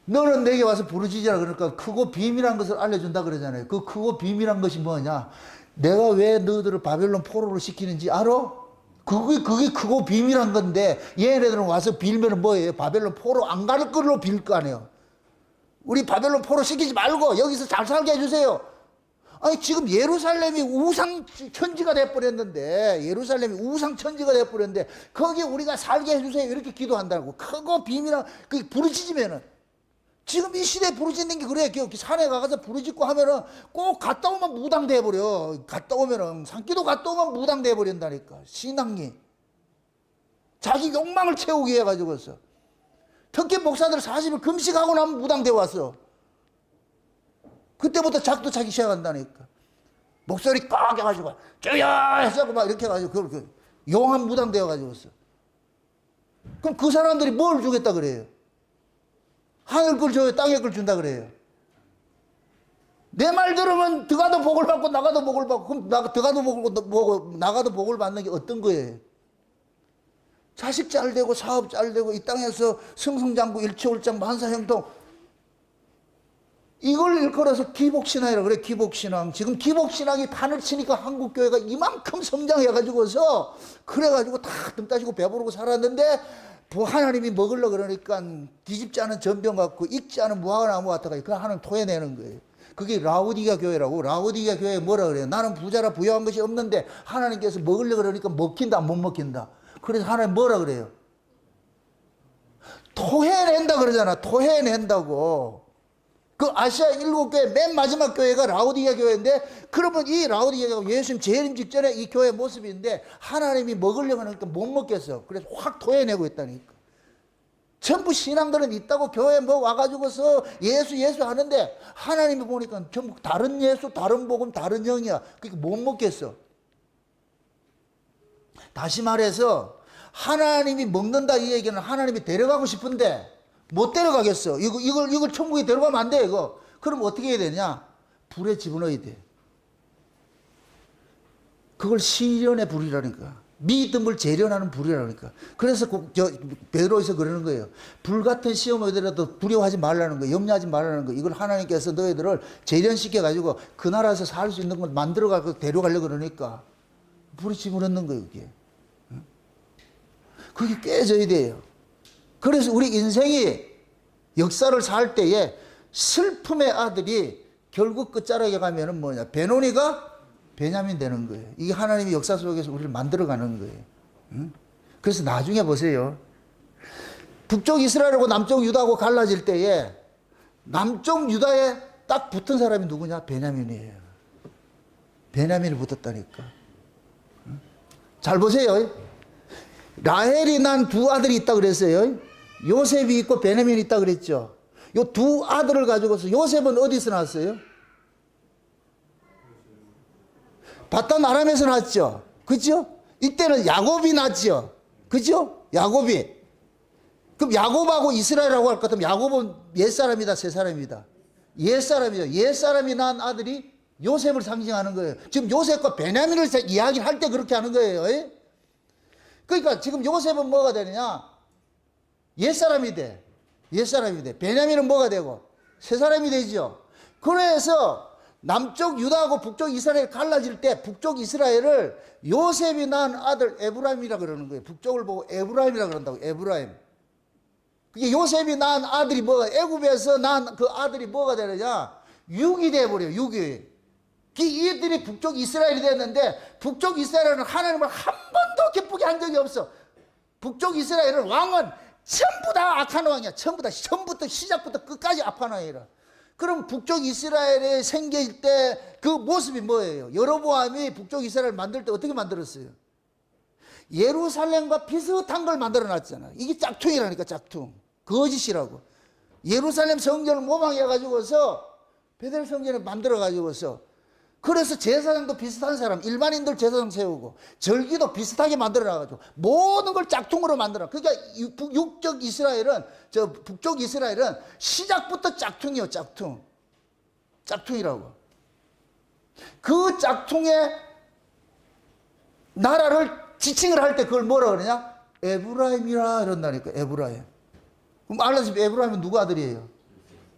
너는 내게 와서 부르짖으라 그러니까 크고 비밀한 것을 알려준다 그러잖아요. 그 크고 비밀한 것이 뭐냐? 내가 왜 너희들을 바벨론 포로로 시키는지 알아? 그게 크고 비밀한 건데 얘네들은 와서 빌면은 뭐예요? 바벨론 포로 안 갈 걸로 빌 거 아니에요. 우리 바벨론 포로 시키지 말고 여기서 잘 살게 해주세요. 아니 지금 예루살렘이 우상 천지가 돼버렸는데 예루살렘이 우상 천지가 돼버렸는데 거기 우리가 살게 해주세요 이렇게 기도한다고. 크고 비밀한 그 부르짖으면은 지금 이 시대에 부르짖는 게 그래. 산에 가서 부르짖고 하면은 꼭 갔다 오면 무당 돼버려. 갔다 오면은 산기도 갔다 오면 무당 돼버린다니까. 신앙이 자기 욕망을 채우기 해가지고서 특히 목사들 40일 금식하고 나면 무당 돼 왔어. 그때부터 작도 차기 시작한다니까. 목소리 꽉 해가지고 주여 해서 막 이렇게 해가지고 그렇게 용한 무당 되어가지고서. 그럼 그 사람들이 뭘 주겠다 그래요? 하늘 걸 줘요? 땅에 걸 준다 그래요? 내 말 들으면 들어가도 복을 받고 나가도 복을 받고 그럼 들어가도 복을 받고 나가도 복을 받는 게 어떤 거예요? 자식 잘 되고 사업 잘 되고 이 땅에서 승승장구 일취월장 만사형통 이걸 일컬어서 기복신앙이라고 그래. 기복신앙. 지금 기복신앙이 판을 치니까 한국교회가 이만큼 성장해가지고서 그래가지고 다 등 따시고 배부르고 살았는데 하나님이 먹으려고 그러니까 뒤집지 않은 전병 같고 익지 않은 무화과나무 같아가 그 하나님 토해내는 거예요. 그게 라오디가 교회라고. 라오디가 교회에 뭐라 그래요? 나는 부자라 부유한 것이 없는데 하나님께서 먹으려고 그러니까 먹힌다 못 먹힌다. 그래서 하나님 뭐라 그래요? 토해낸다 그러잖아. 토해낸다고. 그 아시아 7교회 맨 마지막 교회가 라오디가 교회인데 그러면 이 라오디가 교회가 예수님 재림 직전에 이 교회 모습인데 하나님이 먹으려고 하니까 못 먹겠어. 그래서 확 토해내고 있다니까. 전부 신앙들은 있다고 교회 뭐 와가지고서 예수 하는데 하나님이 보니까 전부 다른 예수, 다른 복음, 다른 영이야. 그러니까 못 먹겠어. 다시 말해서 하나님이 먹는다 이 얘기는 하나님이 데려가고 싶은데 못 데려가겠어. 이걸 천국에 데려가면 안 돼, 이거. 그럼 어떻게 해야 되냐? 불에 집어넣어야 돼. 그걸 시련의 불이라니까. 믿음을 재련하는 불이라니까. 그래서 베드로에서 그러는 거예요. 불 같은 시험을 오더라도 두려워하지 말라는 거, 염려하지 말라는 거. 이걸 하나님께서 너희들을 재련시켜가지고 그 나라에서 살 수 있는 걸 만들어가고 데려가려고 그러니까. 불에 집어넣는 거예요, 그게. 그게 깨져야 돼요. 그래서 우리 인생이 역사를 살 때에 슬픔의 아들이 결국 끝자락에 가면은 뭐냐? 베노니가 베냐민 되는 거예요. 이게 하나님의 역사 속에서 우리를 만들어가는 거예요. 응? 그래서 나중에 보세요. 북쪽 이스라엘하고 남쪽 유다하고 갈라질 때에 남쪽 유다에 딱 붙은 사람이 누구냐? 베냐민이에요. 베냐민이 붙었다니까. 응? 잘 보세요. 라헬이 난 두 아들이 있다 그랬어요. 요셉이 있고 베냐민이 있다 그랬죠. 요 두 아들을 가지고서 요셉은 어디서 났어요? 바단 아람에서 났죠. 그죠? 이때는 야곱이 났죠. 그죠? 야곱이. 그럼 야곱하고 이스라엘하고 할 것 같으면 야곱은 옛사람이다, 새사람이다. 옛사람이죠. 옛사람이 낳은 아들이 요셉을 상징하는 거예요. 지금 요셉과 베냐민을 이야기를 할 때 그렇게 하는 거예요. 그러니까 지금 요셉은 뭐가 되느냐? 옛사람이 돼. 옛사람이 돼. 베냐민은 뭐가 되고? 새사람이 되죠. 그래서 남쪽 유다하고 북쪽 이스라엘 갈라질 때 북쪽 이스라엘을 요셉이 낳은 아들 에브라임이라 그러는 거예요. 북쪽을 보고 에브라임이라 그런다고. 에브라임. 그게 요셉이 낳은 아들이 뭐가, 애굽에서 낳은 그 아들이 뭐가 되느냐? 육이 돼버려요. 육이. 이들이 북쪽 이스라엘이 됐는데 북쪽 이스라엘은 하나님을 한 번도 기쁘게 한 적이 없어. 북쪽 이스라엘은 왕은 전부 다 악한 왕이야. 전부 다 처음부터 시작부터 끝까지 악한 왕이라. 그럼 북쪽 이스라엘에 생길 때 그 모습이 뭐예요? 여로보암이 북쪽 이스라엘 만들 때 어떻게 만들었어요? 예루살렘과 비슷한 걸 만들어 놨잖아. 이게 짝퉁이라니까, 짝퉁. 거짓이라고. 예루살렘 성전을 모방해가지고서 베델 성전을 만들어가지고서, 그래서 제사장도 비슷한 사람, 일반인들 제사장 세우고, 절기도 비슷하게 만들어놔가지고, 모든 걸 짝퉁으로 만들어. 그러니까 육적 이스라엘은, 북쪽 이스라엘은 시작부터 짝퉁이요, 짝퉁. 짝퉁이라고. 그 짝퉁의 나라를 지칭을 할 때 그걸 뭐라 그러냐? 에브라임이라 이런다니까, 에브라임. 그럼 알라집 에브라임은 누구 아들이에요?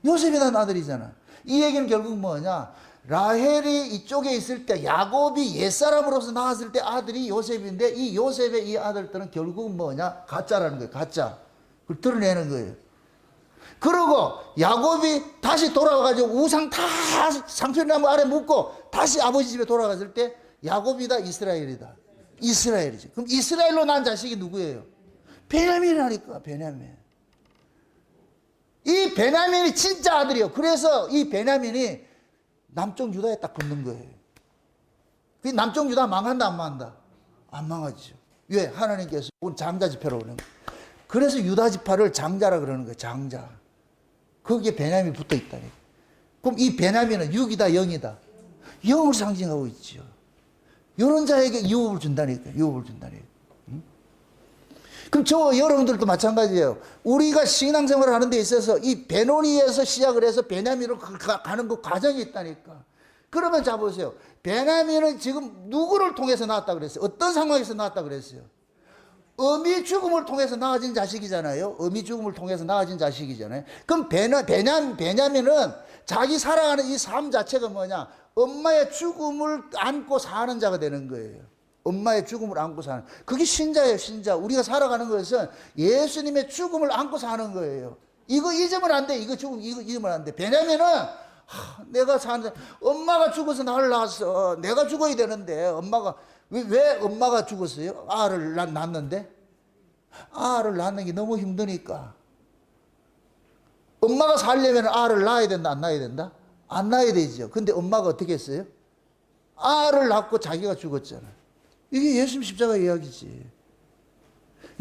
요셉이 낳은 아들이잖아. 이 얘기는 결국 뭐냐? 라헬이 이쪽에 있을 때, 야곱이 옛사람으로서 낳았을 때 아들이 요셉인데, 이 요셉의 이 아들들은 결국 뭐냐? 가짜라는 거예요, 가짜. 그걸 드러내는 거예요. 그러고 야곱이 다시 돌아와가지고 우상 다 상편나무 아래 묻고 다시 아버지 집에 돌아갔을 때 야곱이다, 이스라엘이다? 이스라엘이지. 그럼 이스라엘로 난 자식이 누구예요? 베냐민이라니까, 베냐민. 이 베냐민이 진짜 아들이에요. 그래서 이 베냐민이 남쪽 유다에 딱 붙는 거예요. 그 남쪽 유다 망한다, 안 망한다? 안 망하죠. 왜? 하나님께서 장자 지파로 오는 거예요. 그래서 유다 지파를 장자라 그러는 거예요, 장자. 거기에 베냐민이 붙어 있다니까. 그럼 이 베냐민은 6이다, 0이다? 0을 상징하고 있죠. 이런 자에게 유업을 준다니까, 유업을 준다니까. 그럼 저 여러분들도 마찬가지예요. 우리가 신앙생활을 하는 데 있어서 이 베노니에서 시작을 해서 베냐민으로 가는 그 과정이 있다니까. 그러면 자 보세요. 베냐민은 지금 누구를 통해서 낳았다 그랬어요? 어떤 상황에서 낳았다 그랬어요? 어미 죽음을 통해서 낳아진 자식이잖아요. 어미 죽음을 통해서 낳아진 자식이잖아요. 그럼 베냐민은 자기 살아가는 이 삶 자체가 뭐냐? 엄마의 죽음을 안고 사는 자가 되는 거예요. 엄마의 죽음을 안고 사는. 그게 신자예요, 신자. 우리가 살아가는 것은 예수님의 죽음을 안고 사는 거예요. 이거 잊으면 안 돼. 이거 잊으면 안 돼. 베냐민은 내가 사는, 엄마가 죽어서 나를 낳았어. 내가 죽어야 되는데, 엄마가, 왜 엄마가 죽었어요? 아를 낳았는데? 아를 낳는 게 너무 힘드니까. 엄마가 살려면 아를 낳아야 된다, 안 낳아야 된다? 안 낳아야 되죠. 근데 엄마가 어떻게 했어요? 아를 낳고 자기가 죽었잖아. 이게 예수님 십자가 이야기지.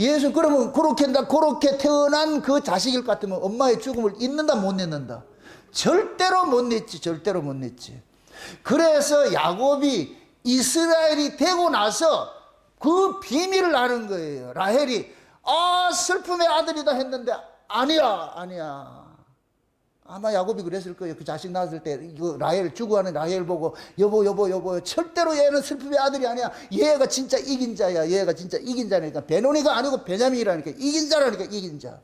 예수, 그러면 그렇게 태어난 그 자식일 것 같으면 엄마의 죽음을 잊는다, 못 잊는다? 절대로 못 잊지, 절대로 못 잊지. 그래서 야곱이 이스라엘이 되고 나서 그 비밀을 아는 거예요. 라헬이, 슬픔의 아들이다 했는데, 아니야. 아마 야곱이 그랬을 거예요. 그 자식 낳았을 때, 그 라헬, 죽어가는 라헬 보고, 여보, 절대로 얘는 슬픔의 아들이 아니야. 얘가 진짜 이긴 자야. 얘가 진짜 이긴 자니까. 베노니가 아니고 베냐민이라니까. 이긴 자라니까, 이긴 자.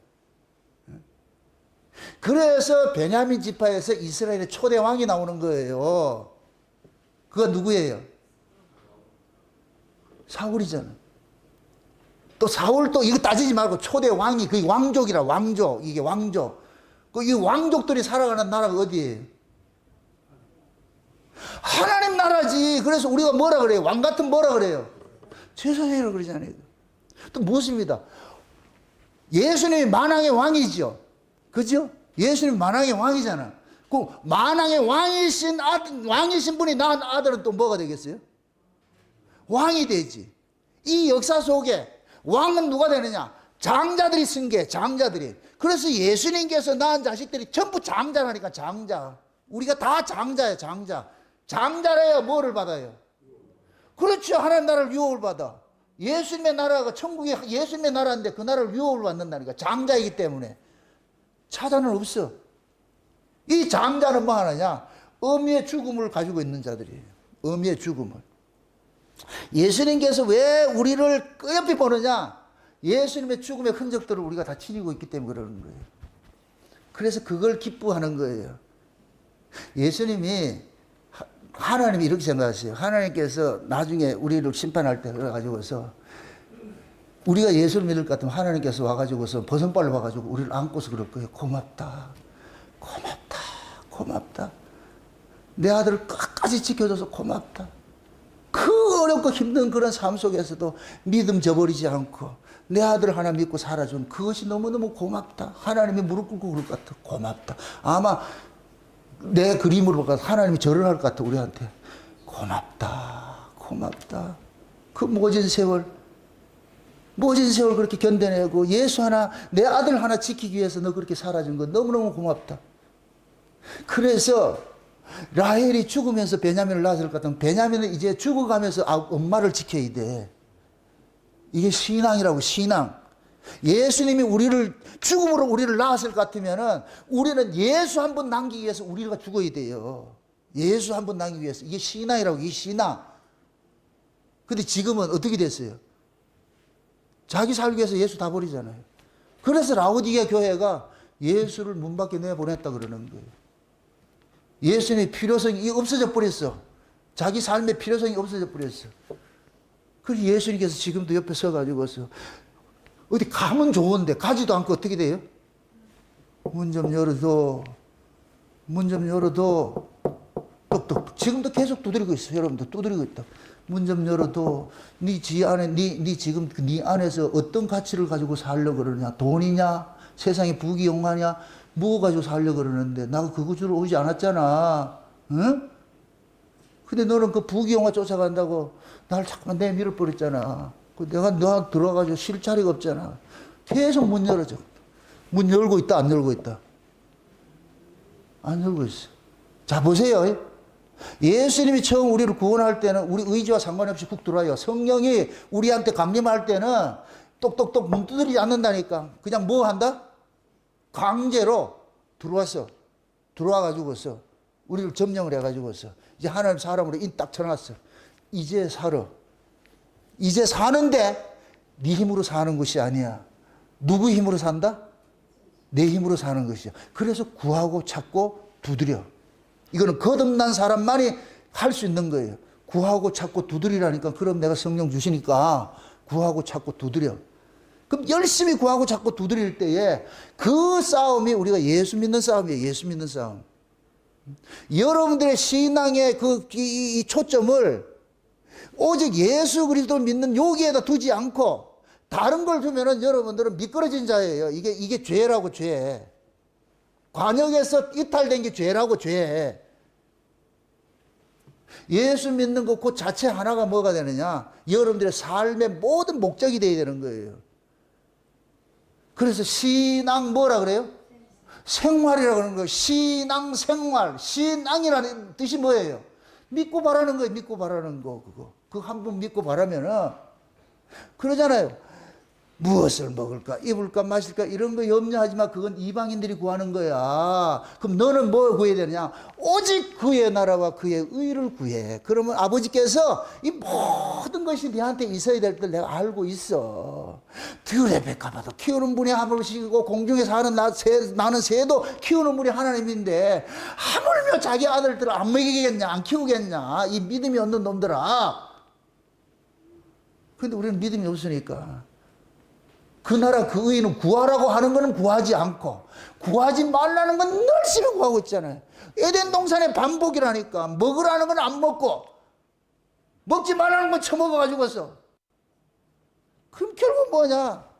그래서 베냐민 지파에서 이스라엘의 초대 왕이 나오는 거예요. 그가 누구예요? 사울이잖아. 또 사울도 이거 따지지 말고 초대 왕이, 그게 왕족이라, 왕족. 이게 왕족. 이 왕족들이 살아가는 나라가 어디예요? 하나님 나라지. 그래서 우리가 뭐라 그래요? 왕 같은 뭐라 그래요? 제사장이라고 그러잖아요. 또 무엇입니다? 예수님이 만왕의 왕이죠. 그죠? 예수님이 만왕의 왕이잖아. 그 만왕의 왕이신 분이 낳은 아들은 또 뭐가 되겠어요? 왕이 되지. 이 역사 속에 왕은 누가 되느냐? 장자들이 승계, 장자들이. 그래서 예수님께서 낳은 자식들이 전부 장자라니까, 장자. 우리가 다 장자예요, 장자. 장자라야 뭐를 받아요? 그렇죠. 하나님 나라를 유업을 받아. 예수님의 나라가 천국이 예수님의 나라인데 그 나라를 유업을 받는다니까. 장자이기 때문에. 차단은 없어. 이 장자는 뭐 하느냐? 어미의 죽음을 가지고 있는 자들이에요. 어미의 죽음을. 예수님께서 왜 우리를 끄엽게 보느냐? 예수님의 죽음의 흔적들을 우리가 다 지니고 있기 때문에 그러는 거예요. 그래서 그걸 기뻐하는 거예요. 예수님이, 하나님이 이렇게 생각하세요. 하나님께서 나중에 우리를 심판할 때 그래가지고서 우리가 예수를 믿을 것 같으면 하나님께서 와가지고서 버선발로 와가지고 우리를 안고서 그럴 거예요. 고맙다. 내 아들을 끝까지 지켜줘서 고맙다. 그 어렵고 힘든 그런 삶 속에서도 믿음 저버리지 않고 내 아들 하나 믿고 살아준 그것이 너무너무 고맙다. 하나님이 무릎 꿇고 그럴 것 같아. 고맙다. 아마 내 그림으로 봐서 하나님이 절을 할 것 같아, 우리한테. 고맙다. 그 모진 세월 모진 세월 그렇게 견뎌내고 예수 하나, 내 아들 하나 지키기 위해서 너 그렇게 살아준 거 너무너무 고맙다. 그래서 라헬이 죽으면서 베냐민을 낳았을 것 같으면 베냐민은 이제 죽어가면서 엄마를 지켜야 돼. 이게 신앙이라고, 신앙. 예수님이 우리를 죽음으로 우리를 낳았을 것 같으면은 우리는 예수 한 번 남기기 위해서 우리가 죽어야 돼요. 예수 한 번 남기기 위해서. 이게 신앙이라고, 이게 신앙. 근데 지금은 어떻게 됐어요? 자기 살기 위해서 예수 다 버리잖아요. 그래서 라오디게 교회가 예수를 문 밖에 내보냈다 그러는 거예요. 예수님의 필요성이 없어져 버렸어. 자기 삶의 필요성이 없어져 버렸어. 그래서 예수님께서 지금도 옆에 서가지고서 어디 가면 좋은데 가지도 않고 어떻게 돼요? 문 좀 열어도, 문 좀 열어도, 똑똑. 지금도 계속 두드리고 있어. 여러분들 두드리고 있다. 문 좀 열어도 네 지 안에 네 지금 네 안에서 어떤 가치를 가지고 살려 그러냐? 돈이냐? 세상의 부귀영화냐? 뭐 가지고 살려 그러는데 나가 그거 주러 오지 않았잖아. 응? 근데 너는 그 부귀영화 쫓아간다고 날 자꾸만 내밀어 버렸잖아. 내가 너 들어가지고 쉴 자리가 없잖아. 계속 문 열어줘. 문 열고 있다, 안 열고 있다? 안 열고 있어. 자, 보세요. 예수님이 처음 우리를 구원할 때는 우리 의지와 상관없이 훅 들어와요. 성령이 우리한테 강림할 때는 똑똑똑 문 두드리지 않는다니까. 그냥 뭐 한다? 강제로 들어왔어. 들어와가지고서 우리를 점령을 해가지고서 이제 하나님 사람으로 인 딱 쳐놨어. 이제 살아. 이제 사는데 네 힘으로 사는 것이 아니야. 누구 힘으로 산다? 내 힘으로 사는 것이야. 그래서 구하고 찾고 두드려. 이거는 거듭난 사람만이 할 수 있는 거예요. 구하고 찾고 두드리라니까. 그럼 내가 성령 주시니까 구하고 찾고 두드려. 그럼 열심히 구하고 찾고 두드릴 때에 그 싸움이 우리가 예수 믿는 싸움이에요. 예수 믿는 싸움. 여러분들의 신앙의 이 초점을 오직 예수 그리스도를 믿는 여기에다 두지 않고 다른 걸 두면은 여러분들은 미끄러진 자예요. 이게 죄라고, 죄. 관역에서 이탈된 게 죄라고, 죄. 예수 믿는 것 그 자체 하나가 뭐가 되느냐? 여러분들의 삶의 모든 목적이 되어야 되는 거예요. 그래서 신앙 뭐라 그래요? 생활이라고 그러는 거예요. 신앙 생활. 신앙이라는 뜻이 뭐예요? 믿고 바라는 거예요. 믿고 바라는 거. 그거 한 번 믿고 바라면은 그러잖아요. 무엇을 먹을까, 입을까, 마실까 이런 거 염려하지 마. 그건 이방인들이 구하는 거야. 그럼 너는 뭐 구해야 되느냐? 오직 그의 나라와 그의 의를 구해. 그러면 아버지께서 이 모든 것이 네한테 있어야 될 걸 내가 알고 있어. 들의 백합화도 키우는 분이 하물시고 공중에 사는 나는 새도 키우는 분이 하나님인데 하물며 자기 아들들을 안 먹이겠냐, 안 키우겠냐, 이 믿음이 없는 놈들아. 근데 우리는 믿음이 없으니까 그 나라 그 의는 구하라고 하는 거는 구하지 않고 구하지 말라는 건 열심히 구하고 있잖아요. 에덴 동산의 반복이라니까. 먹으라는 건 안 먹고 먹지 말라는 건 처먹어가지고서. 그럼 결국 뭐냐?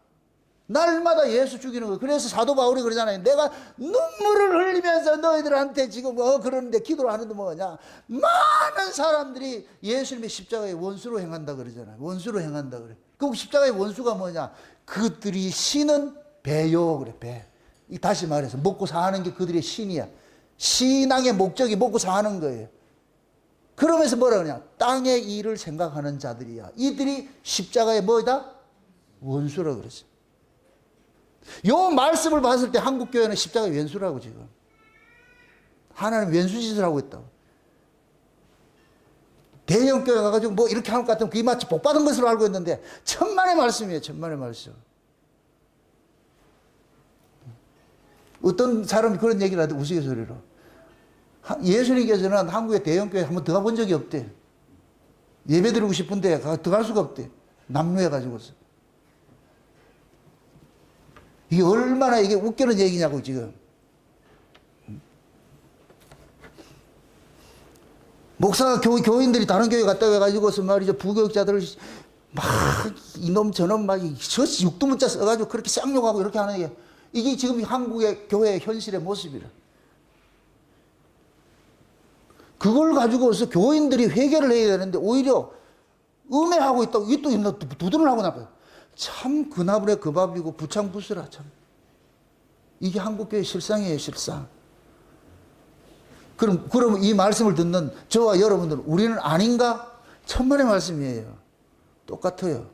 날마다 예수 죽이는 거. 그래서 사도 바울이 그러잖아요. 내가 눈물을 흘리면서 너희들한테 지금 그러는데 기도를 하는데 뭐냐? 많은 사람들이 예수님의 십자가의 원수로 행한다 그러잖아요. 원수로 행한다 그래. 그 십자가의 원수가 뭐냐? 그들이 신은 배요 그래, 배. 다시 말해서 먹고 사는 게 그들의 신이야. 신앙의 목적이 먹고 사는 거예요. 그러면서 뭐라 그러냐? 땅의 일을 생각하는 자들이야. 이들이 십자가의 뭐다? 원수라 그러죠. 요 말씀을 봤을 때 한국교회는 십자가의 원수라고 지금. 하나님 원수짓을 하고 있다고. 대형교회 가가지고 뭐 이렇게 하는 것 같으면 그게 마치 복 받은 것으로 알고 있는데 천만의 말씀이에요. 천만의 말씀. 어떤 사람이 그런 얘기를 하더라도 우스갯소리로. 예수님께서는 한국의 대형교회 한번 들어가 본 적이 없대. 예배 드리고 싶은데 들어갈 수가 없대. 남루해가지고서. 이게 얼마나 이게 웃기는 얘기냐고 지금. 목사가 교인들이 다른 교회 갔다 와가지고서 말이죠. 부교육자들을 막 이놈 저놈 막 육두문자 써가지고 그렇게 쌍욕하고 이렇게 하는 게 이게 지금 한국의 교회의 현실의 모습이라. 그걸 가지고서 교인들이 회개를 해야 되는데 오히려 음해하고 있다고 이게 또 두둔을 하고 나빠요. 참 그나물에 그 밥이고 부창부수라 참. 이게 한국교회 실상이에요, 실상. 그럼 이 말씀을 듣는 저와 여러분들 우리는 아닌가? 천만의 말씀이에요. 똑같아요.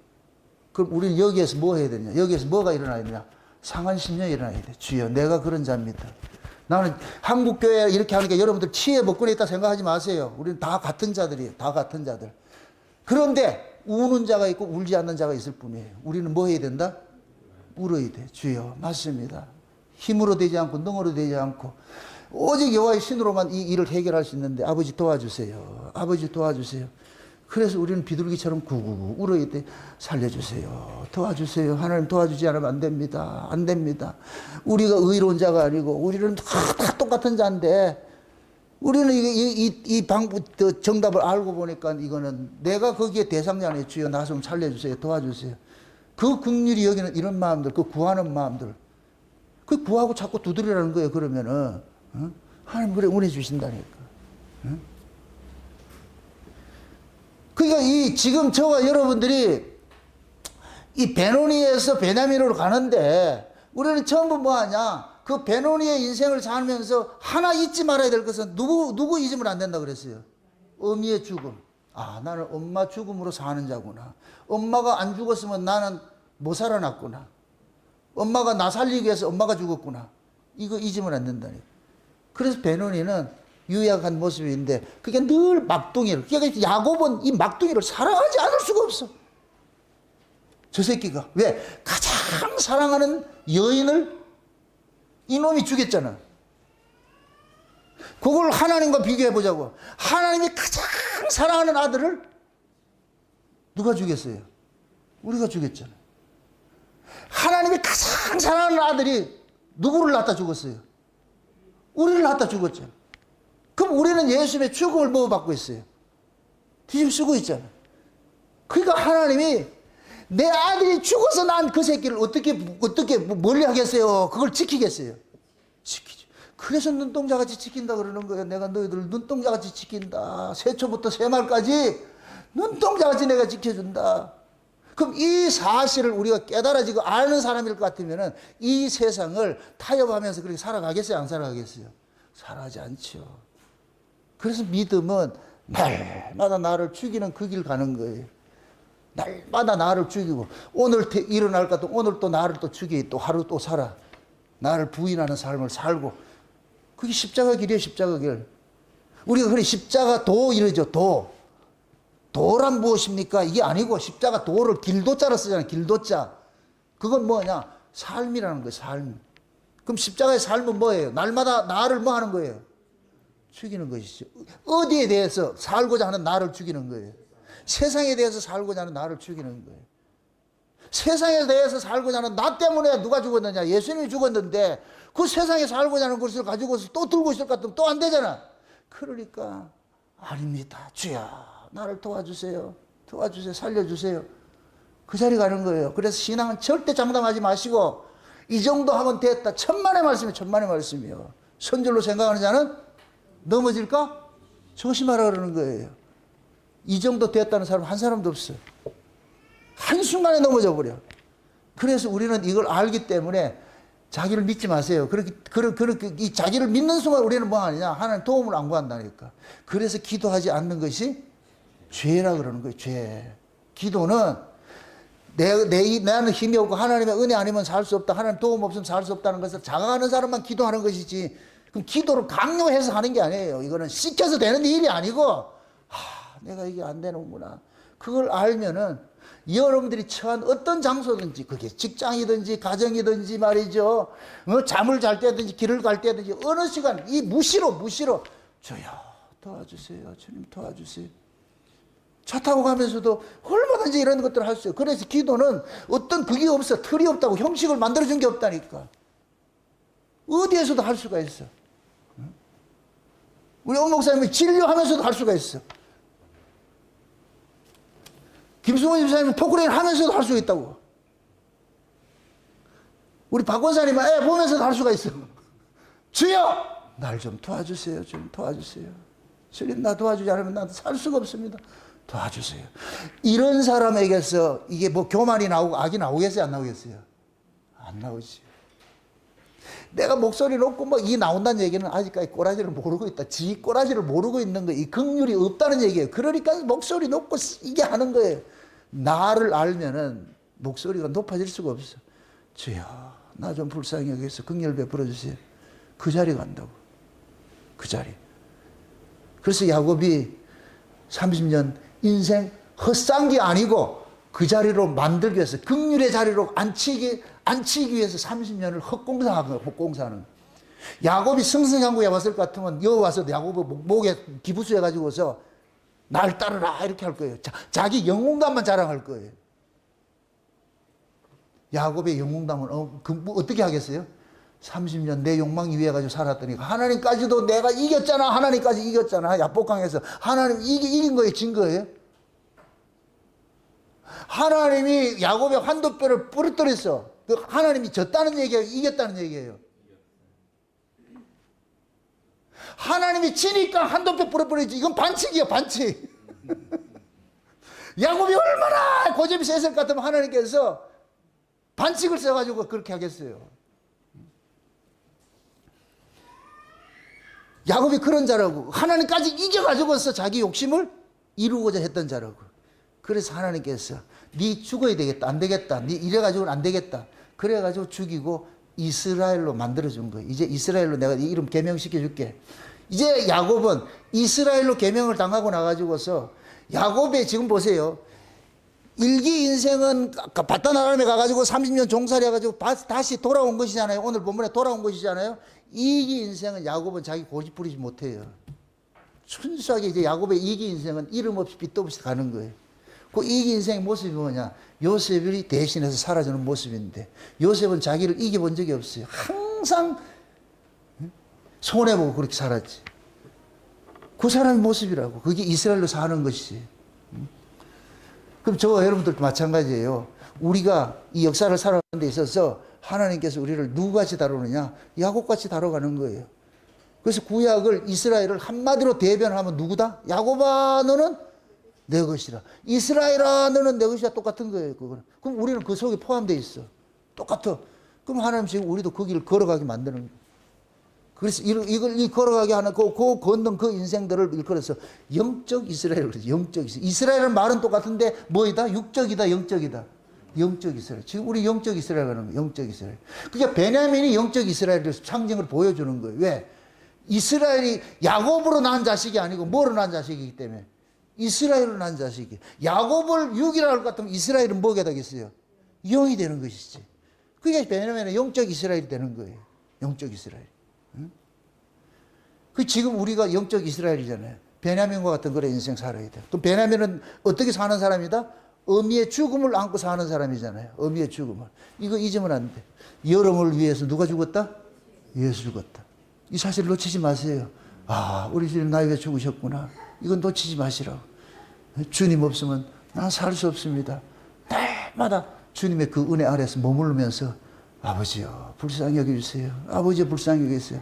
그럼 우리는 여기에서 뭐 해야 되냐? 여기에서 뭐가 일어나야 되냐? 상한 심령이 일어나야 돼. 주여, 내가 그런 자입니다. 나는 한국교회 이렇게 하니까 여러분들 치에 먹거리 있다 생각하지 마세요. 우리는 다 같은 자들이에요. 다 같은 자들. 그런데 우는 자가 있고 울지 않는 자가 있을 뿐이에요. 우리는 뭐 해야 된다? 울어야 돼. 주여, 맞습니다. 힘으로 되지 않고 능으로 되지 않고 오직 여호와의 신으로만 이 일을 해결할 수 있는데 아버지 도와주세요. 아버지 도와주세요. 그래서 우리는 비둘기처럼 구구구 울어야 돼. 살려주세요. 도와주세요. 하나님 도와주지 않으면 안 됩니다. 안 됩니다. 우리가 의로운 자가 아니고 우리는 다 똑같은 자인데 우리는 이 방법 정답을 알고 보니까 이거는 내가 거기에 대상자네. 주여 나 좀 살려주세요. 도와주세요. 그 긍휼이 여기는 이런 마음들, 그 구하는 마음들, 그 구하고 자꾸 두드리라는 거예요. 그러면은 하나님 그래 은혜 주신다니까. 그러니까 이 지금 저와 여러분들이 이 베노니에서 베냐민으로 가는데 우리는 전부 뭐 하냐? 그 베노니의 인생을 살면서 하나 잊지 말아야 될 것은 누구 잊으면 안 된다 그랬어요. 어미의 죽음. 아, 나는 엄마 죽음으로 사는 자구나. 엄마가 안 죽었으면 나는 못 살아났구나. 엄마가 나 살리기 위해서 엄마가 죽었구나. 이거 잊으면 안 된다니까. 그래서 베노니는 유약한 모습인데 그게 늘 막둥이를, 그러니까 야곱은 이 막둥이를 사랑하지 않을 수가 없어. 저 새끼가 왜? 가장 사랑하는 여인을 이놈이 죽였잖아. 그걸 하나님과 비교해 보자고. 하나님이 가장 사랑하는 아들을 누가 죽였어요? 우리가 죽였잖아. 하나님이 가장 사랑하는 아들이 누구를 낳다 죽었어요? 우리를 낳다 죽었잖아. 그럼 우리는 예수님의 죽음을 뭐 받고 있어요? 뒤집어 쓰고 있잖아. 그러니까 하나님이 내 아들이 죽어서 난 그 새끼를 어떻게 멀리 하겠어요? 그걸 지키겠어요? 지키죠. 그래서 눈동자같이 지킨다 그러는 거예요. 내가 너희들을 눈동자같이 지킨다. 새초부터 새말까지 눈동자같이 내가 지켜준다. 그럼 이 사실을 우리가 깨달아지고 아는 사람일 것 같으면 이 세상을 타협하면서 그렇게 살아가겠어요? 안 살아가겠어요? 살아가지 않죠. 그래서 믿음은 날마다 나를 죽이는 그 길 가는 거예요. 날마다 나를 죽이고 오늘 일어날 것도 오늘 또 나를 또 죽이 또 하루 또 살아. 나를 부인하는 삶을 살고 그게 십자가 길이에요. 십자가 길. 우리가 그래 십자가 도 이러죠. 도. 도란 무엇입니까? 이게 아니고 십자가 도를 길도자로 쓰잖아요. 길도자. 그건 뭐냐? 삶이라는 거예요. 삶. 그럼 십자가의 삶은 뭐예요? 날마다 나를 뭐 하는 거예요? 죽이는 것이죠. 어디에 대해서 살고자 하는 나를 죽이는 거예요. 세상에 대해서 살고자 하는 나를 죽이는 거예요. 세상에 대해서 살고자 하는 나 때문에 누가 죽었느냐? 예수님이 죽었는데 그 세상에 살고자 하는 것을 가지고서 또 들고 있을 것 같으면 또 안 되잖아. 그러니까 아닙니다. 주야 나를 도와주세요. 도와주세요. 살려주세요. 그 자리 가는 거예요. 그래서 신앙은 절대 장담하지 마시고 이 정도 하면 됐다. 천만의 말씀이에요. 천만의 말씀이요. 선줄로 생각하는 자는 넘어질까? 조심하라 그러는 거예요. 이 정도 됐다는 사람 한 사람도 없어요. 한순간에 넘어져 버려. 그래서 우리는 이걸 알기 때문에 자기를 믿지 마세요. 그렇게 이 자기를 믿는 순간 우리는 뭐 하느냐? 하나님 도움을 안 구한다니까. 그래서 기도하지 않는 것이 죄라 그러는 거예요. 죄. 기도는 나는 힘이 없고 하나님의 은혜 아니면 살 수 없다. 하나님 도움 없으면 살 수 없다는 것을 자각하는 사람만 기도하는 것이지. 그럼 기도를 강요해서 하는 게 아니에요. 이거는 시켜서 되는 일이 아니고 내가 이게 안 되는구나. 그걸 알면은 여러분들이 처한 어떤 장소든지 그게 직장이든지 가정이든지 말이죠. 잠을 잘 때든지 길을 갈 때든지 어느 시간 이 무시로 주여 도와주세요. 주님 도와주세요. 차 타고 가면서도 얼마든지 이런 것들을 할 수 있어요. 그래서 기도는 어떤 그게 없어. 틀이 없다고. 형식을 만들어준 게 없다니까. 어디에서도 할 수가 있어. 우리 ông 목사님이 진료하면서도 할 수가 있어. 김승원 집사님은 포크레인 하면서도 할 수가 있다고. 우리 박 권사님은 애 보면서도 할 수가 있어. 주여! 날 좀 도와주세요. 좀 도와주세요. 주님 나 도와주지 않으면 나도 살 수가 없습니다. 도와주세요. 이런 사람에게서 이게 뭐 교만이 나오고 악이 나오겠어요? 안 나오겠어요? 안 나오지. 내가 목소리 높고 뭐 이 나온다는 얘기는 아직까지 꼬라지를 모르고 있다. 지 꼬라지를 모르고 있는 거예요. 이 긍휼이 없다는 얘기예요. 그러니까 목소리 높고 이게 하는 거예요. 나를 알면은 목소리가 높아질 수가 없어. 주여, 나 좀 불쌍히 여기서 긍휼 베풀어 주세요. 그 자리 간다고. 그 자리. 그래서 야곱이 30년 인생 헛산 게 아니고 그 자리로 만들기 위해서 긍휼의 자리로 앉히기 위해서 30년을 헛공사하는 거예요. 헛공사하는 거예요. 야곱이 승승장구에 왔을 것 같으면 여기 와서 야곱의 목에 기부수 해가지고서 날 따르라 이렇게 할 거예요. 자기 영웅담만 자랑할 거예요. 야곱의 영웅담은 어떻게 하겠어요? 30년 내 욕망 위해 가지고 살았더니 하나님까지도 내가 이겼잖아. 하나님까지 이겼잖아. 야복강에서 하나님 이긴 거예요? 진 거예요? 하나님이 야곱의 환도뼈를 부러뜨렸어. 그 하나님이 졌다는 얘기예요? 이겼다는 얘기예요? 하나님이 지니까 한도뼈 부러뜨리지. 이건 반칙이에요, 반칙. 야곱이 얼마나 고집이 셌을 것 같으면 하나님께서 반칙을 써가지고 그렇게 하겠어요. 야곱이 그런 자라고 하나님까지 이겨가지고서 자기 욕심을 이루고자 했던 자라고. 그래서 하나님께서 네 죽어야 되겠다, 안 되겠다, 네 이래가지고는 안 되겠다, 그래가지고 죽이고 이스라엘로 만들어준 거예요. 이제 이스라엘로 내가 네 이름 개명시켜줄게. 이제 야곱은 이스라엘로 개명을 당하고 나가지고서 야곱의 지금 보세요. 일기 인생은 바다나람에 가가지고 30년 종살이 해가지고 다시 돌아온 것이잖아요. 오늘 본문에 돌아온 것이잖아요. 이기 인생은 야곱은 자기 고집 부리지 못해요. 순수하게 이제 야곱의 이기 인생은 이름 없이 빛도 없이 가는 거예요. 그 이기 인생의 모습이 뭐냐? 요셉이 대신해서 살아주는 모습인데 요셉은 자기를 이겨본 적이 없어요. 항상 손해보고 그렇게 살았지. 그 사람의 모습이라고. 그게 이스라엘로 사는 것이지. 그럼 저와 여러분들도 마찬가지예요. 우리가 이 역사를 살아가는 데 있어서 하나님께서 우리를 누구같이 다루느냐? 야곱같이 다뤄가는 거예요. 그래서 구약을 이스라엘을 한마디로 대변하면 누구다? 야곱아 너는 내 것이라. 이스라엘아 너는 내 것이라. 똑같은 거예요. 그거는. 그럼 우리는 그 속에 포함되어 있어. 똑같아. 그럼 하나님 지금 우리도 그 길을 걸어가게 만드는 거예요. 그래서 이걸 걸어가게 하는 그 걷는 그 인생들을 일컬어서 영적 이스라엘을 그러죠. 영적 이스라엘. 이스라엘은 말은 똑같은데 뭐이다? 육적이다, 영적이다. 영적 이스라엘. 지금 우리 영적 이스라엘 하는 거예요. 영적 이스라엘. 그러니까 베냐민이 영적 이스라엘을 상징을 보여주는 거예요. 왜? 이스라엘이 야곱으로 난 자식이 아니고 뭐로 난 자식이기 때문에. 이스라엘로 난 자식이. 야곱을 육이라 할 것 같으면 이스라엘은 뭐가 되겠어요? 영이 되는 것이지. 그게 베냐민은 영적 이스라엘이 되는 거예요. 영적 이스라엘. 그 지금 우리가 영적 이스라엘이잖아요. 베냐민과 같은 그런 인생 살아야 돼. 그럼 베냐민은 어떻게 사는 사람이다? 어미의 죽음을 안고 사는 사람이잖아요. 어미의 죽음을. 이거 잊으면 안 돼. 여름을 위해서 누가 죽었다? 예수 죽었다. 이 사실을 놓치지 마세요. 아, 우리 주님 나에게 죽으셨구나. 이건 놓치지 마시라고. 주님 없으면 난 살 수 없습니다. 때마다 주님의 그 은혜 아래서 머무르면서 아버지요, 불쌍히 여겨주세요. 아버지요, 불쌍히 여겨주세요.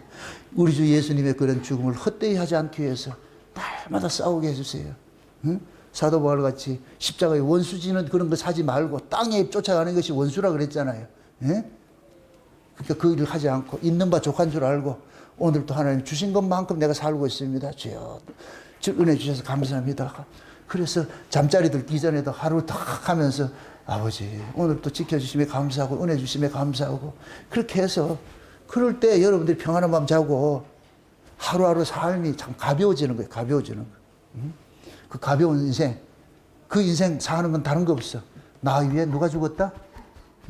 우리 주 예수님의 그런 죽음을 헛되이 하지 않기 위해서 날마다 싸우게 해주세요. 응? 사도 바울같이 십자가에 원수 지는 그런 거 사지 말고 땅에 쫓아가는 것이 원수라 그랬잖아요. 예? 그러니까 그 일을 하지 않고 있는 바 족한 줄 알고 오늘도 하나님 주신 것만큼 내가 살고 있습니다. 주여, 은혜 주셔서 감사합니다. 그래서 잠자리 들기 전에도 하루 탁 하면서 아버지 오늘 또 지켜주심에 감사하고 은혜 주심에 감사하고 그렇게 해서 그럴 때 여러분들이 평안한 밤 자고 하루하루 삶이 참 가벼워지는 거예요. 가벼워지는 거. 그 가벼운 인생, 그 인생 사는 건 다른 거 없어. 나 위에 누가 죽었다?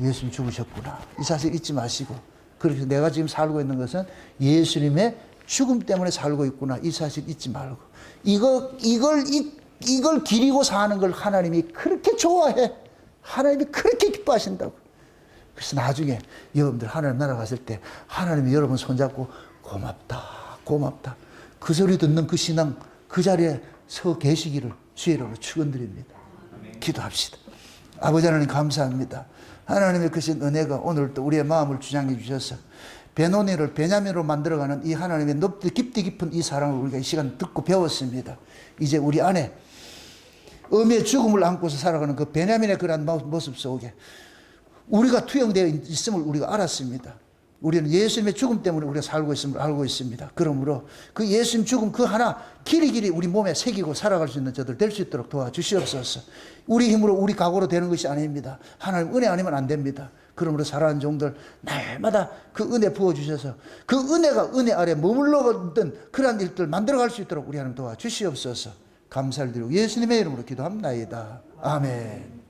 예수님 죽으셨구나. 이 사실 잊지 마시고 그래서 내가 지금 살고 있는 것은 예수님의 죽음 때문에 살고 있구나. 이 사실 잊지 말고 이걸 기리고 사는 걸 하나님이 그렇게 좋아해. 하나님이 그렇게 기뻐하신다고. 그래서 나중에 여러분들 하나님 나라 갔을 때 하나님이 여러분 손잡고 고맙다, 고맙다. 그 소리 듣는 그 신앙 그 자리에 서 계시기를 주의 이름으로 축원드립니다. 기도합시다. 아버지 하나님 감사합니다. 하나님의 크신 은혜가 오늘 또 우리의 마음을 주장해 주셔서 베노니를 베냐민으로 만들어가는 이 하나님의 높이 깊이 깊은 이 사랑을 우리가 이 시간 듣고 배웠습니다. 이제 우리 안에 음의 죽음을 안고서 살아가는 그 베냐민의 그러한 모습 속에 우리가 투영되어 있음을 우리가 알았습니다. 우리는 예수님의 죽음 때문에 우리가 살고 있음을 알고 있습니다. 그러므로 그 예수님 죽음 그 하나 길이길이 우리 몸에 새기고 살아갈 수 있는 저들 될 수 있도록 도와주시옵소서. 우리 힘으로 우리 각오로 되는 것이 아닙니다. 하나님 은혜 아니면 안 됩니다. 그러므로 살아가는 종들 날마다 그 은혜 부어주셔서 그 은혜가 은혜 아래 머물러 있던 그러한 일들 만들어갈 수 있도록 우리 하나님 도와주시옵소서. 감사를 드리고 예수님의 이름으로 기도합나이다. 아멘.